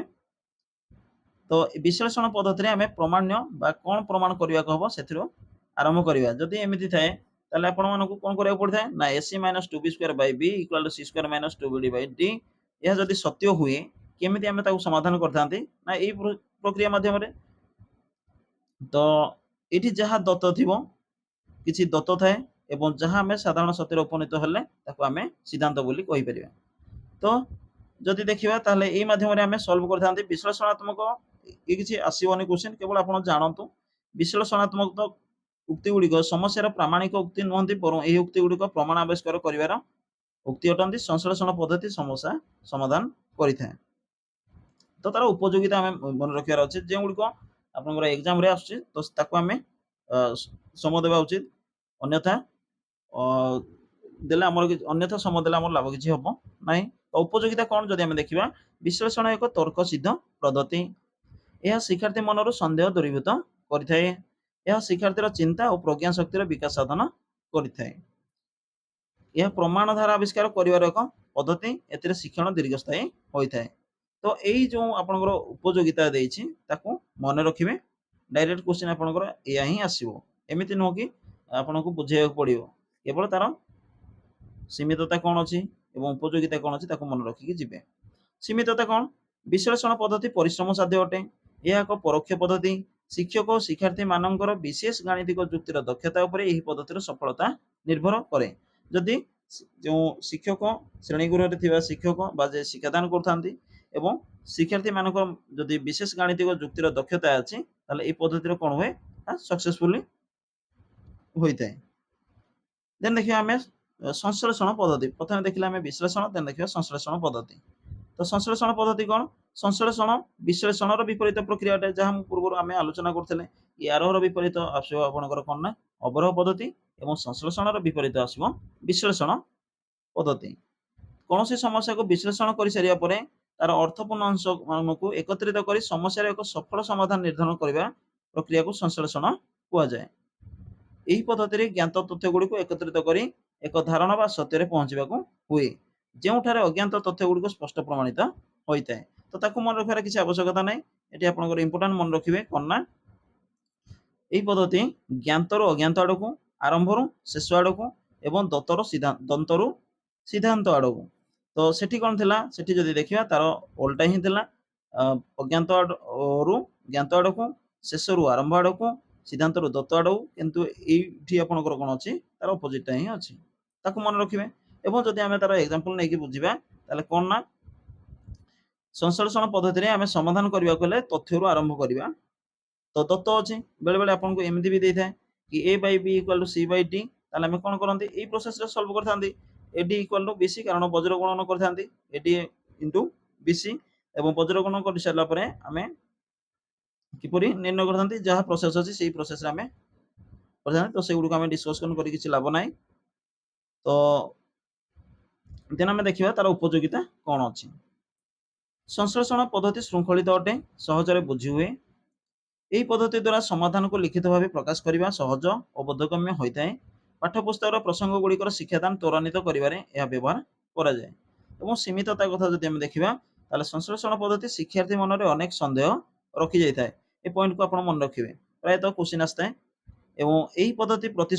ତ ବିଶ୍ଳେଷଣ ପଦ୍ଧତିରେ ଆମେ ପ୍ରମାଣ୍ୟ ବା କ'ଣ ପ୍ରମାଣ କରିବାକୁ ହବ ସେଥିରୁ ଆରମ୍ଭ କରିବା। ଯଦି ଏମିତି ଥାଏ ତାହେଲେ ଆପଣମାନଙ୍କୁ କ'ଣ କରିବାକୁ ପଡ଼ିଥାଏ ନା ac minus 2b square by b equal to c square minus 2bd by d। ଏହା ଯଦି ସତ୍ୟ ହୁଏ କେମିତି ଆମେ ତାକୁ ସମାଧାନ କରିଥାନ୍ତି ନା ଏଇ ପ୍ରକ୍ରିୟା ମାଧ୍ୟମରେ। ତ ଏଠି ଯାହା ଦତ୍ତ ଥିବ, କିଛି ଦତ୍ତ ଥାଏ ଏବଂ ଯାହା ଆମେ ସାଧାରଣ ସତ୍ୟରେ ଉପନୀତ ହେଲେ ତାକୁ ଆମେ ସିଦ୍ଧାନ୍ତ ବୋଲି କହିପାରିବା। ତ ଯଦି ଦେଖିବା ତାହେଲେ ଏଇ ମାଧ୍ୟମରେ ଆମେ ସଲ୍ଭ କରିଥାନ୍ତି। ବିଶ୍ଳେଷଣାତ୍ମକ କିଛି ଆସିବନି କ୍ୱେଶ୍ଚିନ୍, କେବଳ ଆପଣ ଜାଣନ୍ତୁ ବିଶ୍ଳେଷଣାତ୍ମକ ଉକ୍ତି ଗୁଡ଼ିକ ସମସ୍ୟାର ପ୍ରାମାଣିକ ଉକ୍ତି ନୁହନ୍ତି, ବରଂ ଏହି ଉକ୍ତି ଗୁଡ଼ିକ ପ୍ରମାଣ ଆବିଷ୍କାର କରିବାର ଉକ୍ତି ଅଟନ୍ତି। ସଂଶ୍ଳେଷଣ ପଦ୍ଧତି ସମସ୍ୟା ସମାଧାନ କରିଥାଏ। ତ ତାର ଉପଯୋଗିତା ଆମେ ମନେ ରଖିବାର ଅଛି, ଯେଉଁଗୁଡ଼ିକ ଆପଣଙ୍କର ଏକ୍ଜାମରେ ଆସୁଛି ତ ତାକୁ ଆମେ ସମୟ ଦେବା ଉଚିତ। ଅନ୍ୟଥା ଦେଲେ ଆମର ଅନ୍ୟଥା ସମୟ ଦେଲେ ଆମର ଲାଭ କିଛି ହବ ନାହିଁ। ଉପଯୋଗିତା କ'ଣ ଯଦି ଆମେ ଦେଖିବା, ବିଶ୍ଳେଷଣ ଏକ ତର୍କ ସିଦ୍ଧ ପଦ୍ଧତି। ଏହା ଶିକ୍ଷାର୍ଥୀ ମନରୁ ସନ୍ଦେହ ଦୂରୀଭୂତ କରିଥାଏ। ଏହା ଶିକ୍ଷାର୍ଥୀର ଚିନ୍ତା ଓ ପ୍ରଜ୍ଞା ଶକ୍ତିର ବିକାଶ ସାଧନ କରିଥାଏ। ଏହା ପ୍ରମାଣ ଧାରା ଆବିଷ୍କାର କରିବାର ଏକ ପଦ୍ଧତି। ଏଥିରେ ଶିକ୍ଷଣ ଦୀର୍ଘସ୍ଥାୟୀ ହୋଇଥାଏ। ତ ଏଇ ଯେଉଁ ଆପଣଙ୍କର ଉପଯୋଗିତା ଦେଇଛି ତାକୁ ମନେ ରଖିବେ। ଡାଇରେକ୍ଟ କ୍ୱେଶ୍ଚିନ୍ ଆପଣଙ୍କର ଏଇଆ ହିଁ ଆସିବ। ଏମିତି ନୁହଁ କି ଆପଣଙ୍କୁ ବୁଝେଇବାକୁ ପଡ଼ିବ, କେବଳ ତାର ସୀମିତତା କ'ଣ ଅଛି ଏବଂ ଉପଯୋଗିତା କ'ଣ ଅଛି ତାକୁ ମନେ ରଖିକି ଯିବେ। ସୀମିତତା କ'ଣ? ବିଶ୍ଳେଷଣ ପଦ୍ଧତି ପରିଶ୍ରମ ସାଧ୍ୟ ଅଟେ। ଏହା ଏକ ପରୋକ୍ଷ ପଦ୍ଧତି। ଶିକ୍ଷକ ଓ ଶିକ୍ଷାର୍ଥୀ ମାନଙ୍କର ବିଶେଷ ଗାଣିତିକ ଯୁକ୍ତିର ଦକ୍ଷତା ଉପରେ ଏହି ପଦ୍ଧତିର ସଫଳତା ନିର୍ଭର କରେ। ଯଦି ଯେଉଁ ଶିକ୍ଷକ ଶ୍ରେଣୀଗୃହରେ ଥିବା ଶିକ୍ଷକ ବା ଯେ ଶିକ୍ଷାଦାନ କରୁଥାନ୍ତି ଏବଂ ଶିକ୍ଷାର୍ଥୀ ମାନଙ୍କର ଯଦି ବିଶେଷ ଗାଣିତିକ ଯୁକ୍ତିର ଦକ୍ଷତା ଅଛି ତାହେଲେ ଏହି ପଦ୍ଧତିର କ'ଣ ହୁଏ ନା ସକ୍ସେସଫୁଲି ହୋଇଥାଏ। ଦେନ୍ ଦେଖିବା ଆମେ ସଂଶ୍ଳେଷଣ ପଦ୍ଧତି। ପ୍ରଥମେ ଦେଖିଲେ ଆମେ ବିଶ୍ଳେଷଣ, ଦେନ୍ ଦେଖିବା ସଂଶ୍ଳେଷଣ ପଦ୍ଧତି। ତ ସଂଶ୍ଳେଷଣ ପଦ୍ଧତି କ'ଣ? ସଂଶ୍ଳେଷଣ ବିଶ୍ଳେଷଣର ବିପରୀତ ପ୍ରକ୍ରିୟା ଅଟେ, ଯାହା ମୁଁ ପୂର୍ବରୁ ଆମେ ଆଲୋଚନା କରୁଥିଲେ। ଆରୋହର ବିପରୀତ ଆସିବ ଆପଣଙ୍କର କ'ଣ ନା ଅବରୋହ ପଦ୍ଧତି ଏବଂ ସଂଶ୍ଳେଷଣର ବିପରୀତ ଆସିବ ବିଶ୍ଳେଷଣ ପଦ୍ଧତି। କୌଣସି ସମସ୍ୟାକୁ ବିଶ୍ଳେଷଣ କରିସାରିବା ପରେ ତାର ଅର୍ଥପୂର୍ଣ୍ଣ ଅଂଶମାନଙ୍କୁ ଏକତ୍ରିତ କରି ସମସ୍ୟାର ଏକ ସଫଳ ସମାଧାନ ନିର୍ଦ୍ଧାରଣ କରିବା ପ୍ରକ୍ରିୟାକୁ ସଂଶ୍ଳେଷଣ କୁହାଯାଏ। ଏହି ପଦ୍ଧତିରେ ଜ୍ଞାତ ତଥ୍ୟ ଗୁଡ଼ିକୁ ଏକତ୍ରିତ କରି ଏକ ଧାରଣା ବା ସତ୍ୟରେ ପହଞ୍ଚିବାକୁ ହୁଏ, ଯେଉଁଠାରେ ଅଜ୍ଞାତ ତଥ୍ୟ ଗୁଡ଼ିକୁ ସ୍ପଷ୍ଟ ପ୍ରମାଣିତ ହୋଇଥାଏ। ତ ତାକୁ ମନେ ରଖିବାର କିଛି ଆବଶ୍ୟକତା ନାହିଁ। ଏଠି ଆପଣଙ୍କର ଇମ୍ପୋର୍ଟାଣ୍ଟ ମନେ ରଖିବେ କ'ଣ ନା ଏହି ପଦ୍ଧତି ଜ୍ଞାତରୁ ଅଜ୍ଞାତ ଆଡ଼କୁ, ଆରମ୍ଭରୁ ଶେଷ ଆଡ଼କୁ ଏବଂ ଦତ୍ତରୁ ସିଦ୍ଧାନ୍ତ ଆଡ଼କୁ। ତ ସେଠି କ'ଣ ଥିଲା, ସେଠି ଯଦି ଦେଖିବା ତାର ଓଲଟା ହିଁ ଥିଲା। ଅଜ୍ଞାତରୁ ଜ୍ଞାତ ଆଡ଼କୁ, ଶେଷରୁ ଆରମ୍ଭ ଆଡ଼କୁ, ସିଦ୍ଧାନ୍ତରୁ ଦତ୍ତ ଆଡ଼କୁ। କିନ୍ତୁ ଏଇଠି ଆପଣଙ୍କର କ'ଣ ଅଛି, ତାର ଅପୋଜିଟ୍ଟା ହିଁ ଅଛି। ତାକୁ ମନେ ରଖିବେ। ଏବଂ ଯଦି ଆମେ ତାର ଏକ୍ଜାମ୍ପଲ ନେଇକି ବୁଝିବା ତାହେଲେ କ'ଣ ନା ସଂଶ୍ଳେଷଣ ପଦ୍ଧତିରେ ଆମେ ସମାଧାନ କରିବାକୁ ହେଲେ ତଥ୍ୟରୁ ଆରମ୍ଭ କରିବା। ତ ଦତ୍ତ ଅଛି, ବେଳେବେଳେ ଆପଣଙ୍କୁ ଏମିତି ବି ଦେଇଥାଏ କି a by b equal to c by d। ତାହେଲେ ଆମେ କ'ଣ କରନ୍ତି, ଏଇ ପ୍ରୋସେସରେ ସଲ୍ଭ କରିଥାନ୍ତି। ad equal to bc, କାରଣ ବଜ୍ର ଗୁଣନ କରିଥାନ୍ତି ad into bc ଏବଂ ବଜ୍ର ଗୁଣନ କରିସାରିଲା ପରେ ଆମେ କିପରି ନିର୍ଣ୍ଣୟ କରିଥାନ୍ତି, ଯାହା ପ୍ରୋସେସ ଅଛି ସେଇ ପ୍ରୋସେସରେ ଆମେ କରିଥାନ୍ତି। ତ ସେଗୁଡ଼ିକୁ ଆମେ ଡିସ୍କସନ୍ କରି କିଛି ଲାଭ ନାହିଁ। ତ ଦେନ୍ ଆମେ ଦେଖିବା ତାର ଉପଯୋଗିତା କ'ଣ ଅଛି। ସଂଶ୍ଳେଷଣ ପଦ୍ଧତି ଶୃଙ୍ଖଳିତ ଅଟେ, ସହଜରେ ବୁଝି ହୁଏ। ଏହି ପଦ୍ଧତି ଦ୍ୱାରା ସମାଧାନକୁ ଲିଖିତ ଭାବେ ପ୍ରକାଶ କରିବା ସହଜ ଓ ବୋଧଗମ୍ୟ ହୋଇଥାଏ। ପାଠ୍ୟପୁସ୍ତକର ପ୍ରସଙ୍ଗଗୁଡ଼ିକର ଶିକ୍ଷାଦାନ ତ୍ୱରାନ୍ୱିତ କରିବାରେ ଏହା ବ୍ୟବହାର କରାଯାଏ। ଏବଂ ସୀମିତତା କଥା ଯଦି ଆମେ ଦେଖିବା ତାହେଲେ ସଂଶ୍ଳେଷଣ ପଦ୍ଧତି ଶିକ୍ଷାର୍ଥୀ ମନରେ ଅନେକ ସନ୍ଦେହ ରଖିଯାଇଥାଏ। ଏ ପଏଣ୍ଟକୁ ଆପଣ ମନେ ରଖିବେ, ପ୍ରାୟତଃ କ୍ୱେଶ୍ଚିନ୍ ଆସିଥାଏ। ଏବଂ ଏହି ପଦ୍ଧତି ପ୍ରତି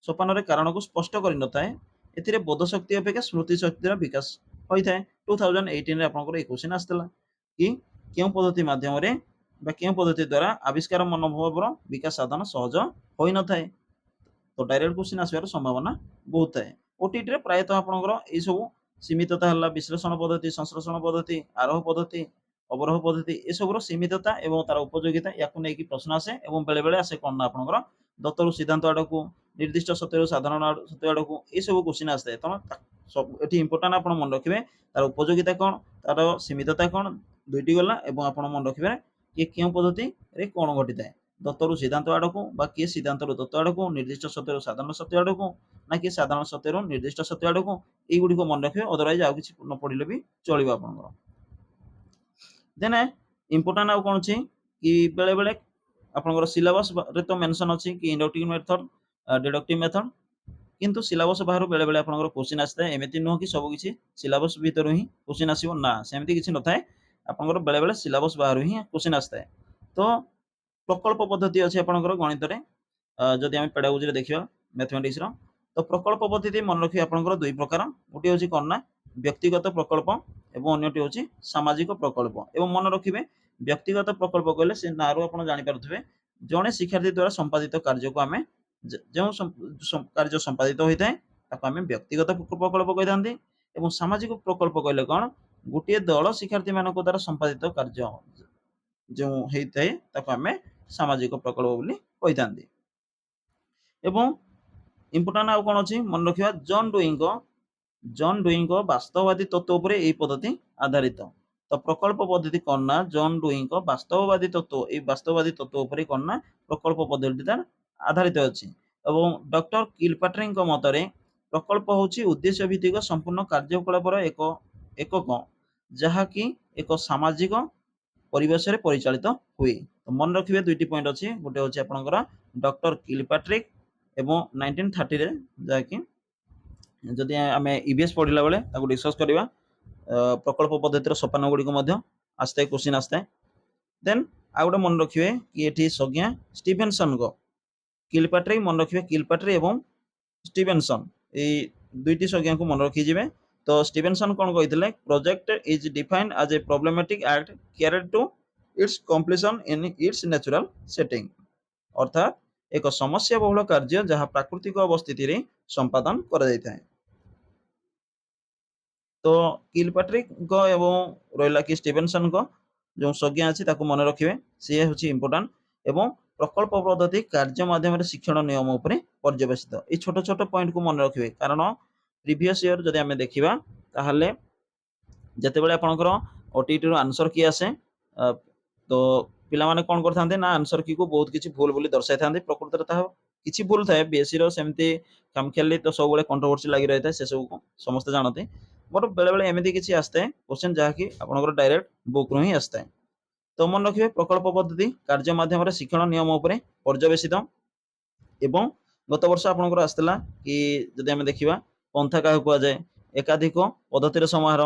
ସୋପାନରେ କାରଣକୁ ସ୍ପଷ୍ଟ କରିନଥାଏ। ଏଥିରେ ବୋଧଶକ୍ତି ଅପେକ୍ଷା ସ୍ମୃତି ଶକ୍ତିର ବିକାଶ ହୋଇଥାଏ। 2018 ରେ ଆପଣଙ୍କର ଏହି କ୍ୱେଶ୍ଚିନ୍ ଆସିଥିଲା କି କେଉଁ ପଦ୍ଧତି ମାଧ୍ୟମରେ ବା କେଉଁ ପଦ୍ଧତି ଦ୍ୱାରା ଆବିଷ୍କାର ମନୋଭାବର ବିକାଶ ସାଧନ ସହଜ ହୋଇନଥାଏ। ତ ଡାଇରେକ୍ଟ କ୍ୱେଶ୍ଚିନ୍ ଆସିବାର ସମ୍ଭାବନା ବହୁତ ଥାଏ। ଓଟିଟିରେ ପ୍ରାୟତଃ ଆପଣଙ୍କର ଏଇ ସବୁ ସୀମିତତା ହେଲା, ବିଶ୍ଳେଷଣ ପଦ୍ଧତି, ସଂଶ୍ଳେଷଣ ପଦ୍ଧତି, ଆରୋହ ପଦ୍ଧତି, ଅବରୋହ ପଦ୍ଧତି, ଏସବୁର ସୀମିତତା ଏବଂ ତାର ଉପଯୋଗିତା ୟାକୁ ନେଇକି ପ୍ରଶ୍ନ ଆସେ। ଏବଂ ବେଳେବେଳେ ଆସେ କ'ଣ ନା ଆପଣଙ୍କର ଦତ୍ତରୁ ସିଦ୍ଧାନ୍ତ ଆଡ଼କୁ, ନିର୍ଦ୍ଦିଷ୍ଟ ସତ୍ୟରୁ ସାଧାରଣ ସତ୍ୟ ଆଡ଼କୁ, ଏସବୁ କ୍ୱେଶ୍ଚିନ୍ ଆସିଥାଏ। ତେଣୁ ସବୁ ଏଠି ଇମ୍ପୋର୍ଟାଣ୍ଟ ଆପଣ ମନେ ରଖିବେ ତାର ଉପଯୋଗିତା କ'ଣ, ତାର ସୀମିତତା କ'ଣ, ଦୁଇଟି ଗଲା। ଏବଂ ଆପଣ ମନେ ରଖିବେ କି କେଉଁ ପଦ୍ଧତିରେ କ'ଣ ଘଟିଥାଏ, ଦତ୍ତରୁ ସିଦ୍ଧାନ୍ତ ଆଡ଼କୁ ବା କିଏ ସିଦ୍ଧାନ୍ତରୁ ଦତ୍ତ ଆଡ଼କୁ, ନିର୍ଦ୍ଦିଷ୍ଟ ସତ୍ୟରୁ ସାଧାରଣ ସତ୍ୟ ଆଡ଼କୁ, ନା କି ସାଧାରଣ ସତ୍ୟରୁ ନିର୍ଦ୍ଦିଷ୍ଟ ସତ୍ୟ ଆଡ଼କୁ, ଏଇଗୁଡ଼ିକ ମନେ ରଖିବେ। ଅଦରୱାଇଜ ଆଉ କିଛି ନ ପଢ଼ିଲେ ବି ଚଳିବ ଆପଣଙ୍କର। ଦେନ୍ ଇମ୍ପୋର୍ଟାଣ୍ଟ ଆଉ କ'ଣ ଅଛି କି ବେଳେବେଳେ ଆପଣଙ୍କର ସିଲାବସରେ ତ ମେନସନ୍ ଅଛି କି ଇଣ୍ଡକ୍ଟିଭ୍ ମେଥଡ଼, ଡିଡକ୍ଟିଭ୍ ମେଥଡ଼, କିନ୍ତୁ ସିଲାବସ ବାହାରୁ ବେଳେବେଳେ ଆପଣଙ୍କର କ୍ୱେଶ୍ଚିନ୍ ଆସିଥାଏ। ଏମିତି ନୁହଁ କି ସବୁ କିଛି ସିଲାବସ ଭିତରୁ ହିଁ କ୍ୱେଶ୍ଚିନ୍ ଆସିବ, ନା ସେମିତି କିଛି ନଥାଏ। ଆପଣଙ୍କର ବେଳେବେଳେ ସିଲାବସ ବାହାରୁ ହିଁ କ୍ୱେଶ୍ଚିନ୍ ଆସିଥାଏ। ତ ପ୍ରକଳ୍ପ ପଦ୍ଧତି ଅଛି ଆପଣଙ୍କର ଗଣିତରେ, ଯଦି ଆମେ ପେଡାଗୋଜିରେ ଦେଖିବା ମ୍ୟାଥମେଟିକ୍ସର, ତ ପ୍ରକଳ୍ପ ପଦ୍ଧତି ମନେ ରଖିବେ ଆପଣଙ୍କର ଦୁଇ ପ୍ରକାର। ଗୋଟିଏ ହେଉଛି କ'ଣ ନା ବ୍ୟକ୍ତିଗତ ପ୍ରକଳ୍ପ ଏବଂ ଅନ୍ୟଟି ହେଉଛି ସାମାଜିକ ପ୍ରକଳ୍ପ। ଏବଂ ମନେ ରଖିବେ ବ୍ୟକ୍ତିଗତ ପ୍ରକଳ୍ପ କହିଲେ ସେ ନାଁରୁ ଆପଣ ଜାଣିପାରୁଥିବେ ଜଣେ ଶିକ୍ଷାର୍ଥୀ ଦ୍ୱାରା ସମ୍ପାଦିତ କାର୍ଯ୍ୟକୁ ଆମେ ଯେଉଁ କାର୍ଯ୍ୟ ସମ୍ପାଦିତ ହୋଇଥାଏ ତାକୁ ଆମେ ବ୍ୟକ୍ତିଗତ ପ୍ରକଳ୍ପ କହିଥାନ୍ତି। ଏବଂ ସାମାଜିକ ପ୍ରକଳ୍ପ କହିଲେ କ'ଣ, ଗୋଟିଏ ଦଳ ଶିକ୍ଷାର୍ଥୀମାନଙ୍କ ଦ୍ୱାରା ସମ୍ପାଦିତ କାର୍ଯ୍ୟ ଯେଉଁ ହେଇଥାଏ ତାକୁ ଆମେ ସାମାଜିକ ପ୍ରକଳ୍ପ ବୋଲି କହିଥାନ୍ତି। ଏବଂ ଇମ୍ପୋର୍ଟାଣ୍ଟ ଆଉ କ'ଣ ଅଛି ମନେ ରଖିବା, ଜନ୍ ଡୁଇଙ୍କ ବାସ୍ତବବାଦୀ ତତ୍ତ୍ୱ ଉପରେ ଏହି ପଦ୍ଧତି ଆଧାରିତ। ତ ପ୍ରକଳ୍ପ ପଦ୍ଧତି କ'ଣ ନା ଜନ୍ ଡୁଇଙ୍କ ବାସ୍ତବବାଦୀ ତତ୍ତ୍ୱ, ଏହି ବାସ୍ତବବାଦୀ ତତ୍ତ୍ୱ ଉପରେ କ'ଣ ନା ପ୍ରକଳ୍ପ ପଦ୍ଧତିଟା ଆଧାରିତ ଅଛି। ଏବଂ ଡକ୍ଟର କିଲପାଟ୍ରିଙ୍କ ମତରେ ପ୍ରକଳ୍ପ ହେଉଛି ଉଦ୍ଦେଶ୍ୟ ଭିତ୍ତିକ ସମ୍ପୂର୍ଣ୍ଣ କାର୍ଯ୍ୟକଳାପର ଏକକ ଯାହାକି ଏକ ସାମାଜିକ ପରିବେଶରେ ପରିଚାଳିତ ହୁଏ। ତ ମନେ ରଖିବେ ଦୁଇଟି ପଏଣ୍ଟ ଅଛି, ଗୋଟେ ହେଉଛି ଆପଣଙ୍କର ଡକ୍ଟର କିଲପାଟ୍ରିକ ଏବଂ 1930 ଯାହାକି ଯଦି ଆମେ ଇଭିଏସ୍ ପଢିଲା ବେଳେ ତାକୁ ଡିସ୍କସ୍ କରିବା, ପ୍ରକଳ୍ପ ପଦ୍ଧତିର ସୋପାନ ଗୁଡ଼ିକ ମଧ୍ୟ ଆସିଥାଏ, କ୍ୱେଶ୍ଚିନ୍ ଆସିଥାଏ। ଦେନ୍ ଆଉ ଗୋଟେ ମନେ ରଖିବେ କି ଏଠି ସଂଜ୍ଞା ଷ୍ଟିଭେନସନଙ୍କ, କିଲପାଟ୍ରିକ ମନେ ରଖିବେ, କିଲପାଟ୍ରି ଏବଂ ଷ୍ଟିଭେନସନ ଏଇ ଦୁଇଟି ସଂଜ୍ଞାକୁ ମନେ ରଖିଯିବେ। ତ ଷ୍ଟିଭେନସନ କ'ଣ କହିଥିଲେ, project is defined as a problematic act carried to its completion in its natural setting, ଅର୍ଥାତ୍ ଏକ ସମସ୍ୟା ବହୁଳ କାର୍ଯ୍ୟ ଯାହା ପ୍ରାକୃତିକ ଅବସ୍ଥିତିରେ ସମ୍ପାଦନ କରାଯାଇଥାଏ। ତ କିଲପାଟ୍ରିକଙ୍କ ଏବଂ ରହିଲା କି ଷ୍ଟିଭେନସନଙ୍କ ଯେଉଁ ସଂଜ୍ଞା ଅଛି ତାକୁ ମନେ ରଖିବେ, ସିଏ ହେଉଛି ଇମ୍ପୋର୍ଟାଣ୍ଟ। ଏବଂ ପ୍ରକଳ୍ପ ପଦ୍ଧତି କାର୍ଯ୍ୟ ମାଧ୍ୟମରେ ଶିକ୍ଷଣ ନିୟମ ଉପରେ ପର୍ଯ୍ୟବେସିତ। ଏଇ ଛୋଟ ଛୋଟ ପଏଣ୍ଟକୁ ମନେ ରଖିବେ, କାରଣ ପ୍ରିଭିୟସ୍ ଇୟର ଯଦି ଆମେ ଦେଖିବା ତାହେଲେ ଯେତେବେଳେ ଆପଣଙ୍କର ଓଟିଟିର ଆନ୍ସର କି ଆସେ ତ ପିଲାମାନେ କ'ଣ କରିଥାନ୍ତି ନା ଆନ୍ସର କିକୁ ବହୁତ କିଛି ଭୁଲ ବୋଲି ଦର୍ଶାଇଥାନ୍ତି। ପ୍ରକୃତରେ ତାହା କିଛି ଭୁଲ ଥାଏ, ବିଏସ୍ସିର ସେମିତି ଖାମଖିଆଲି ତ ସବୁବେଳେ କଣ୍ଟ୍ରୋଭର୍ସି ଲାଗି ରହିଥାଏ, ସେସବୁକୁ ସମସ୍ତେ ଜାଣନ୍ତି। ବଟ୍ ବେଳେବେଳେ ଏମିତି କିଛି ଆସିଥାଏ କ୍ୱେଶ୍ଚିନ୍ ଯାହାକି ଆପଣଙ୍କର ଡାଇରେକ୍ଟ ବୁକ୍ରୁ ହିଁ ଆସିଥାଏ। ତ ମନେ ରଖିବେ ପ୍ରକଳ୍ପ ପଦ୍ଧତି କାର୍ଯ୍ୟ ମାଧ୍ୟମରେ ଶିକ୍ଷଣ ନିୟମ ଉପରେ ପର୍ଯ୍ୟବେସିତ। ଏବଂ ଗତ ବର୍ଷ ଆପଣଙ୍କର ଆସିଥିଲା କି ଯଦି ଆମେ ଦେଖିବା ପନ୍ଥା କାହାକୁ କୁହାଯାଏ, ଏକାଧିକ ପଦ୍ଧତିର ସମାହାର,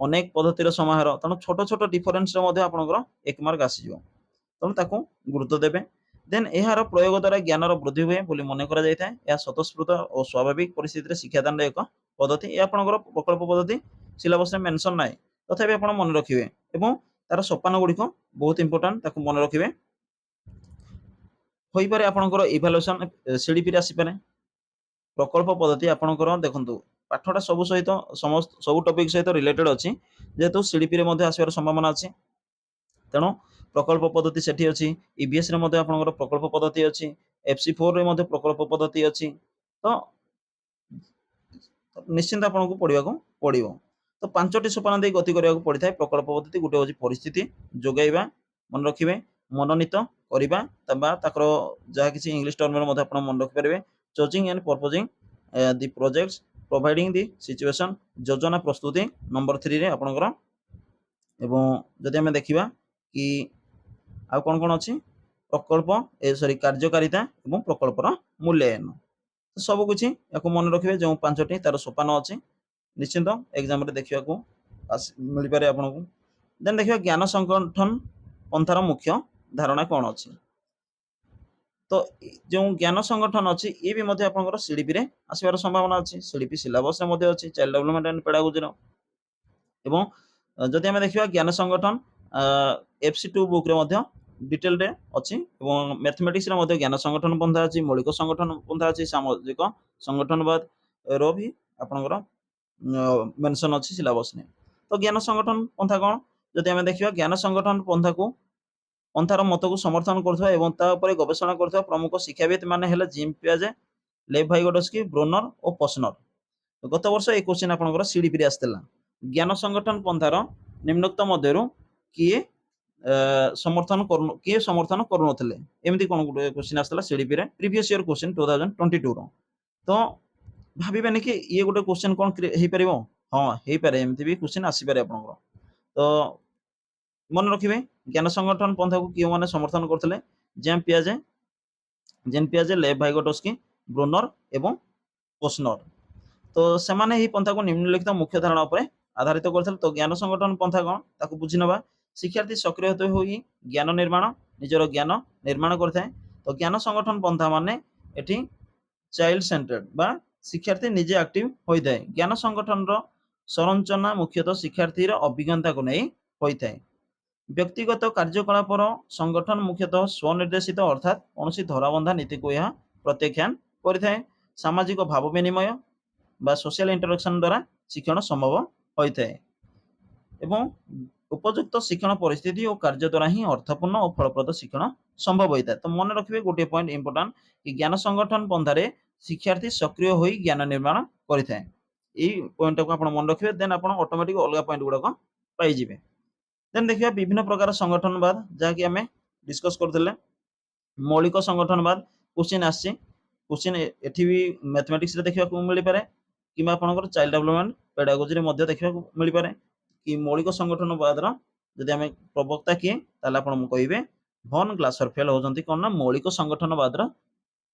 ଅନେକ ପଦ୍ଧତିର ସମାହାର, ତେଣୁ ଛୋଟ ଛୋଟ ଡିଫରେନ୍ସରେ ମଧ୍ୟ ଆପଣଙ୍କର 1 ମାର୍କ ଆସିଯିବ, ତେଣୁ ତାକୁ ଗୁରୁତ୍ୱ ଦେବେ। ଦେନ୍ ଏହାର ପ୍ରୟୋଗ ଦ୍ୱାରା ଜ୍ଞାନର ବୃଦ୍ଧି ହୁଏ ବୋଲି ମନେ କରାଯାଇଥାଏ। ଏହା ସ୍ୱତଃସ୍ଫୂର୍ତ୍ତ ଓ ସ୍ୱାଭାବିକ ପରିସ୍ଥିତିରେ ଶିକ୍ଷାଦାନର ଏକ ପଦ୍ଧତି। ଏ ଆପଣଙ୍କର ପ୍ରକଳ୍ପ ପଦ୍ଧତି ସିଲାବସରେ ମେନସନ୍ ନାହିଁ, ତଥାପି ଆପଣ ମନେ ରଖିବେ। ଏବଂ ତାର ସୋପାନ ଗୁଡ଼ିକ ବହୁତ ଇମ୍ପୋର୍ଟାଣ୍ଟ, ତାକୁ ମନେ ରଖିବେ। ହୋଇପାରେ ଆପଣଙ୍କର ଇଭାଲୁଏସନ୍ ସିଡିପିରେ ଆସିପାରେ। ପ୍ରକଳ୍ପ ପଦ୍ଧତି ଆପଣଙ୍କର ଦେଖନ୍ତୁ ପାଠଟା ସବୁ ସହିତ ସବୁ ଟପିକ୍ ସହିତ ରିଲେଟେଡ୍ ଅଛି, ଯେହେତୁ ସିଡିପିରେ ମଧ୍ୟ ଆସିବାର ସମ୍ଭାବନା ଅଛି। ତେଣୁ ପ୍ରକଳ୍ପ ପଦ୍ଧତି ସେଠି ଅଛି, ଇଭିଏସ୍ରେ ମଧ୍ୟ ଆପଣଙ୍କର ପ୍ରକଳ୍ପ ପଦ୍ଧତି ଅଛି, FC4ରେ ମଧ୍ୟ ପ୍ରକଳ୍ପ ପଦ୍ଧତି ଅଛି। ତ ନିଶ୍ଚିନ୍ତ ଆପଣଙ୍କୁ ପଢ଼ିବାକୁ ପଡ଼ିବ। ତ 5ଟି ସୋପାନ ଦେଇ ଗତି କରିବାକୁ ପଡ଼ିଥାଏ ପ୍ରକଳ୍ପ ପଦ୍ଧତି। ଗୋଟେ ହେଉଛି ପରିସ୍ଥିତି ଯୋଗାଇବା, ମନେ ରଖିବେ, ମନୋନୀତ କରିବା ବା ତାଙ୍କର ଯାହା କିଛି ଇଂଲିଶ ଟର୍ମରେ ମଧ୍ୟ ଆପଣ ମନେ ରଖିପାରିବେ, choosing and purposing the projects, providing the situation, ଯୋଜନା ପ୍ରସ୍ତୁତି ନମ୍ବର 3ରେ ଆପଣଙ୍କର। ଏବଂ ଯଦି ଆମେ ଦେଖିବା କି ଆଉ କ'ଣ କ'ଣ ଅଛି, ପ୍ରକଳ୍ପ କାର୍ଯ୍ୟକାରିତା ଏବଂ ପ୍ରକଳ୍ପର ମୂଲ୍ୟାୟନ। ସବୁ କିଛି ୟାକୁ ମନେ ରଖିବେ, ଯେଉଁ 5ଟି ତାର ସୋପାନ ଅଛି, ନିଶ୍ଚିନ୍ତ ଏକ୍ସାମରେ ଦେଖିବାକୁ ମିଳିପାରେ ଆପଣଙ୍କୁ। ଦେନ୍ ଦେଖିବା ଜ୍ଞାନ ସଂଗଠନ ପନ୍ଥାର ମୁଖ୍ୟ ଧାରଣା କ'ଣ ଅଛି। ତ ଯେଉଁ ଜ୍ଞାନ ସଂଗଠନ ଅଛି ଇଏ ବି ମଧ୍ୟ ଆପଣଙ୍କର ସିଡିପିରେ ଆସିବାର ସମ୍ଭାବନା ଅଛି। ସିଡିପି ସିଲାବସରେ ମଧ୍ୟ ଅଛି, ଚାଇଲ୍ଡ ଡେଭଲପମେଣ୍ଟ ଆଣ୍ଡ ପେଡାଗୋଜିର। ଏବଂ ଯଦି ଆମେ ଦେଖିବା ଜ୍ଞାନ ସଂଗଠନ FC2 ବୁକ୍ରେ ମଧ୍ୟ ଡିଟେଲରେ ଅଛି, ଏବଂ ମ୍ୟାଥମେଟିକ୍ସରେ ମଧ୍ୟ ଜ୍ଞାନ ସଂଗଠନ ପନ୍ଥା ଅଛି, ମୌଳିକ ସଂଗଠନ ପନ୍ଥା ଅଛି, ସାମାଜିକ ସଂଗଠନବାଦ ର ବି ଆପଣଙ୍କର ମେନସନ ଅଛି ସିଲାବସରେ। ତ ଜ୍ଞାନ ସଂଗଠନ ପନ୍ଥା କ'ଣ, ଯଦି ଆମେ ଦେଖିବା ଜ୍ଞାନ ସଂଗଠନ ପନ୍ଥାର ମତକୁ ସମର୍ଥନ କରୁଥିବା ଏବଂ ତା ଉପରେ ଗବେଷଣା କରୁଥିବା ପ୍ରମୁଖ ଶିକ୍ଷାବିତ ମାନେ ହେଲେ ଜିମ୍ ପିଆଜେ, ଲେଭ ଭାଇଗୋଟସ୍କି, ବ୍ରୋନର ଓ ପସନର। ଗତ ବର୍ଷ এই କୋଶ୍ଚିନ୍ ଆପଣଙ୍କର ସିଡିପିରେ ଆସିଥିଲା। ଜ୍ଞାନ ସଂଗଠନ ପନ୍ଥାର ନିମ୍ନୋକ୍ତ ମଧ୍ୟରୁ କିଏ ସମର୍ଥନ କରୁନଥିଲେ, ଏମିତି କ'ଣ ଗୋଟେ କୋଶ୍ଚିନ୍ ଆସିଥିଲା ସିଡିପିରେ, ପ୍ରିଭିୟସ୍ ଇୟର କୋଶ୍ଚିନ୍ 2022 ର। ତ ଭାବିବେନି କି ଇଏ ଗୋଟେ କୋଶ୍ଚିନ୍ କ'ଣ ହେଇପାରିବ, ହଁ ହେଇପାରେ, ଏମିତି ବି କୋଶ୍ଚିନ୍ ଆସିପାରେ ଆପଣଙ୍କର। ତ ମନେ ରଖିବେ ଜ୍ଞାନ ସଂଗଠନ ପନ୍ଥାକୁ କେଉଁମାନେ ସମର୍ଥନ କରୁଥିଲେ, ଜେମ୍ ପିଆଜେ, ଲେଭ ଭାଇଗୋଟସ୍କି, ବ୍ରୋନର ଏବଂ ପସନର। ତ ସେମାନେ ଏହି ପନ୍ଥାକୁ ନିମ୍ନଲିଖିତ ମୁଖ୍ୟ ଧାରଣା ଉପରେ ଆଧାରିତ କରିଥିଲେ। ତ ଜ୍ଞାନ ସଂଗଠନ ପନ୍ଥା କ'ଣ ତାକୁ ବୁଝିନେବା। ଶିକ୍ଷାର୍ଥୀ ସକ୍ରିୟ ହୋଇ ଜ୍ଞାନ ନିର୍ମାଣ, ନିଜର ଜ୍ଞାନ ନିର୍ମାଣ କରିଥାଏ। ତ ଜ୍ଞାନ ସଂଗଠନ ପନ୍ଥା ମାନେ ଏଠି ଚାଇଲ୍ଡ ସେଣ୍ଟର୍ଡ ବା ଶିକ୍ଷାର୍ଥୀ ନିଜେ ଆକ୍ଟିଭ ହୋଇଥାଏ। ଜ୍ଞାନ ସଂଗଠନର ସଂରଚନା ମୁଖ୍ୟତଃ ଶିକ୍ଷାର୍ଥୀର ଅଭିଜ୍ଞତାକୁ ନେଇ ହୋଇଥାଏ। ବ୍ୟକ୍ତିଗତ କାର୍ଯ୍ୟକଳାପର ସଂଗଠନ ମୁଖ୍ୟତଃ ସ୍ୱନିର୍ଦ୍ଦେଶିତ ଅର୍ଥାତ୍ କୌଣସି ଧରାବନ୍ଧା ନୀତିକୁ ଏହା ପ୍ରତ୍ୟାଖ୍ୟାନ କରିଥାଏ। ସାମାଜିକ ଭାବ ବିନିମୟ ବା ସୋସିଆଲ ଇଣ୍ଟରାକ୍ସନ ଦ୍ୱାରା ଶିକ୍ଷଣ ସମ୍ଭବ ହୋଇଥାଏ, ଏବଂ ଉପଯୁକ୍ତ ଶିକ୍ଷଣ ପରିସ୍ଥିତି ଓ କାର୍ଯ୍ୟ ଦ୍ୱାରା ହିଁ ଅର୍ଥପୂର୍ଣ୍ଣ ଓ ଫଳପ୍ରଦ ଶିକ୍ଷଣ ସମ୍ଭବ ହୋଇଥାଏ। ତ ମନେ ରଖିବେ ଗୋଟିଏ ପଏଣ୍ଟ ଇମ୍ପୋର୍ଟାଣ୍ଟ କି ଜ୍ଞାନ ସଂଗଠନ ପନ୍ଥାରେ ଶିକ୍ଷାର୍ଥୀ ସକ୍ରିୟ ହୋଇ ଜ୍ଞାନ ନିର୍ମାଣ କରିଥାଏ। ଏଇ ପଏଣ୍ଟଟାକୁ ଆପଣ ମନେ ରଖିବେ, ଦେନ୍ ଆପଣ ଅଟୋମେଟିକ ଅଲଗା ପଏଣ୍ଟ ଗୁଡ଼ାକ ପାଇଯିବେ। ଦେନ୍ ଦେଖିବା ବିଭିନ୍ନ ପ୍ରକାର ସଂଗଠନବାଦ, ଯାହାକି ଆମେ ଡିସ୍କସ୍ କରୁଥିଲେ। ମୌଳିକ ସଂଗଠନବାଦ କୋଶ୍ଚିନ୍ ଆସିଛି, କୋଶ୍ଚିନ୍ ଏଠି ବି ମ୍ୟାଥମେଟିକ୍ସରେ ଦେଖିବାକୁ ମିଳିପାରେ, କିମ୍ବା ଆପଣଙ୍କର ଚାଇଲ୍ଡ ଡେଭଲପମେଣ୍ଟ ପେଡାଗୋଜିରେ ମଧ୍ୟ ଦେଖିବାକୁ ମିଳିପାରେ। କି ମୌଳିକ ସଂଗଠନବାଦର ଯଦି ଆମେ ପ୍ରବକ୍ତା କିଏ, ତାହେଲେ ଆପଣ କହିବେ ଭନ୍ ଗ୍ଲାସରଫେଲ୍ଡ ହେଉଛନ୍ତି କ'ଣ ନା ମୌଳିକ ସଂଗଠନବାଦର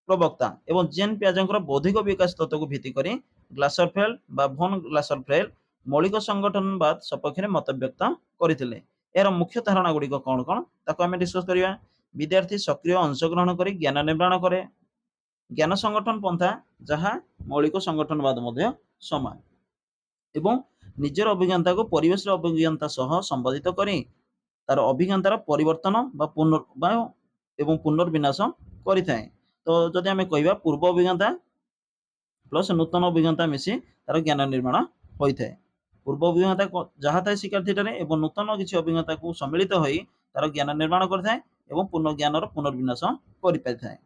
ପ୍ରବକ୍ତା, ଏବଂ ଜେନ୍ ପିଆଜେଙ୍କର ବୌଦ୍ଧିକ ବିକାଶ ତତ୍ତ୍ୱକୁ ଭିତ୍ତି କରି ଗ୍ଲାସରଫେଲ୍ଡ ବା ଭନ୍ ଗ୍ଲାସରଫେଲ୍ଡ ମୌଳିକ ସଂଗଠନବାଦ ସପକ୍ଷରେ ମତ ବ୍ୟକ୍ତ କରିଥିଲେ। ଏହାର ମୁଖ୍ୟ ଧାରଣା ଗୁଡ଼ିକ କ'ଣ କ'ଣ ତାକୁ ଆମେ ଡିସ୍କସ୍ କରିବା। ବିଦ୍ୟାର୍ଥୀ ସକ୍ରିୟ ଅଂଶଗ୍ରହଣ କରି ଜ୍ଞାନ ନିର୍ମାଣ କରେ। ଜ୍ଞାନ ସଂଗଠନ ପନ୍ଥା ଯାହା ମୌଳିକ ସଂଗଠନବାଦ ମଧ୍ୟ ସମାନ, ଏବଂ ନିଜର ଅଭିଜ୍ଞତାକୁ ପରିବେଶର ଅଭିଜ୍ଞତା ସହ ସମ୍ବନ୍ଧିତ କରି ତାର ଅଭିଜ୍ଞତାର ପରିବର୍ତ୍ତନ ଏବଂ ପୁନର୍ବିନ୍ୟାସ କରିଥାଏ। ତ ଯଦି ଆମେ କହିବା ପୂର୍ବ ଅଭିଜ୍ଞତା ପ୍ଲସ୍ ନୂତନ ଅଭିଜ୍ଞତା ମିଶି ତାର ଜ୍ଞାନ ନିର୍ମାଣ ହୋଇଥାଏ। ପୂର୍ବ ଅଭିଜ୍ଞତା ଯାହା ଥାଏ ଶିକ୍ଷାର୍ଥୀଠାରେ ଏବଂ ନୂତନ କିଛି ଅଭିଜ୍ଞତାକୁ ସମ୍ମିଳିତ ହୋଇ ତାର ଜ୍ଞାନ ନିର୍ମାଣ କରିଥାଏ ଏବଂ ଜ୍ଞାନର ପୁନର୍ବିନ୍ୟାସ କରିପାରିଥାଏ।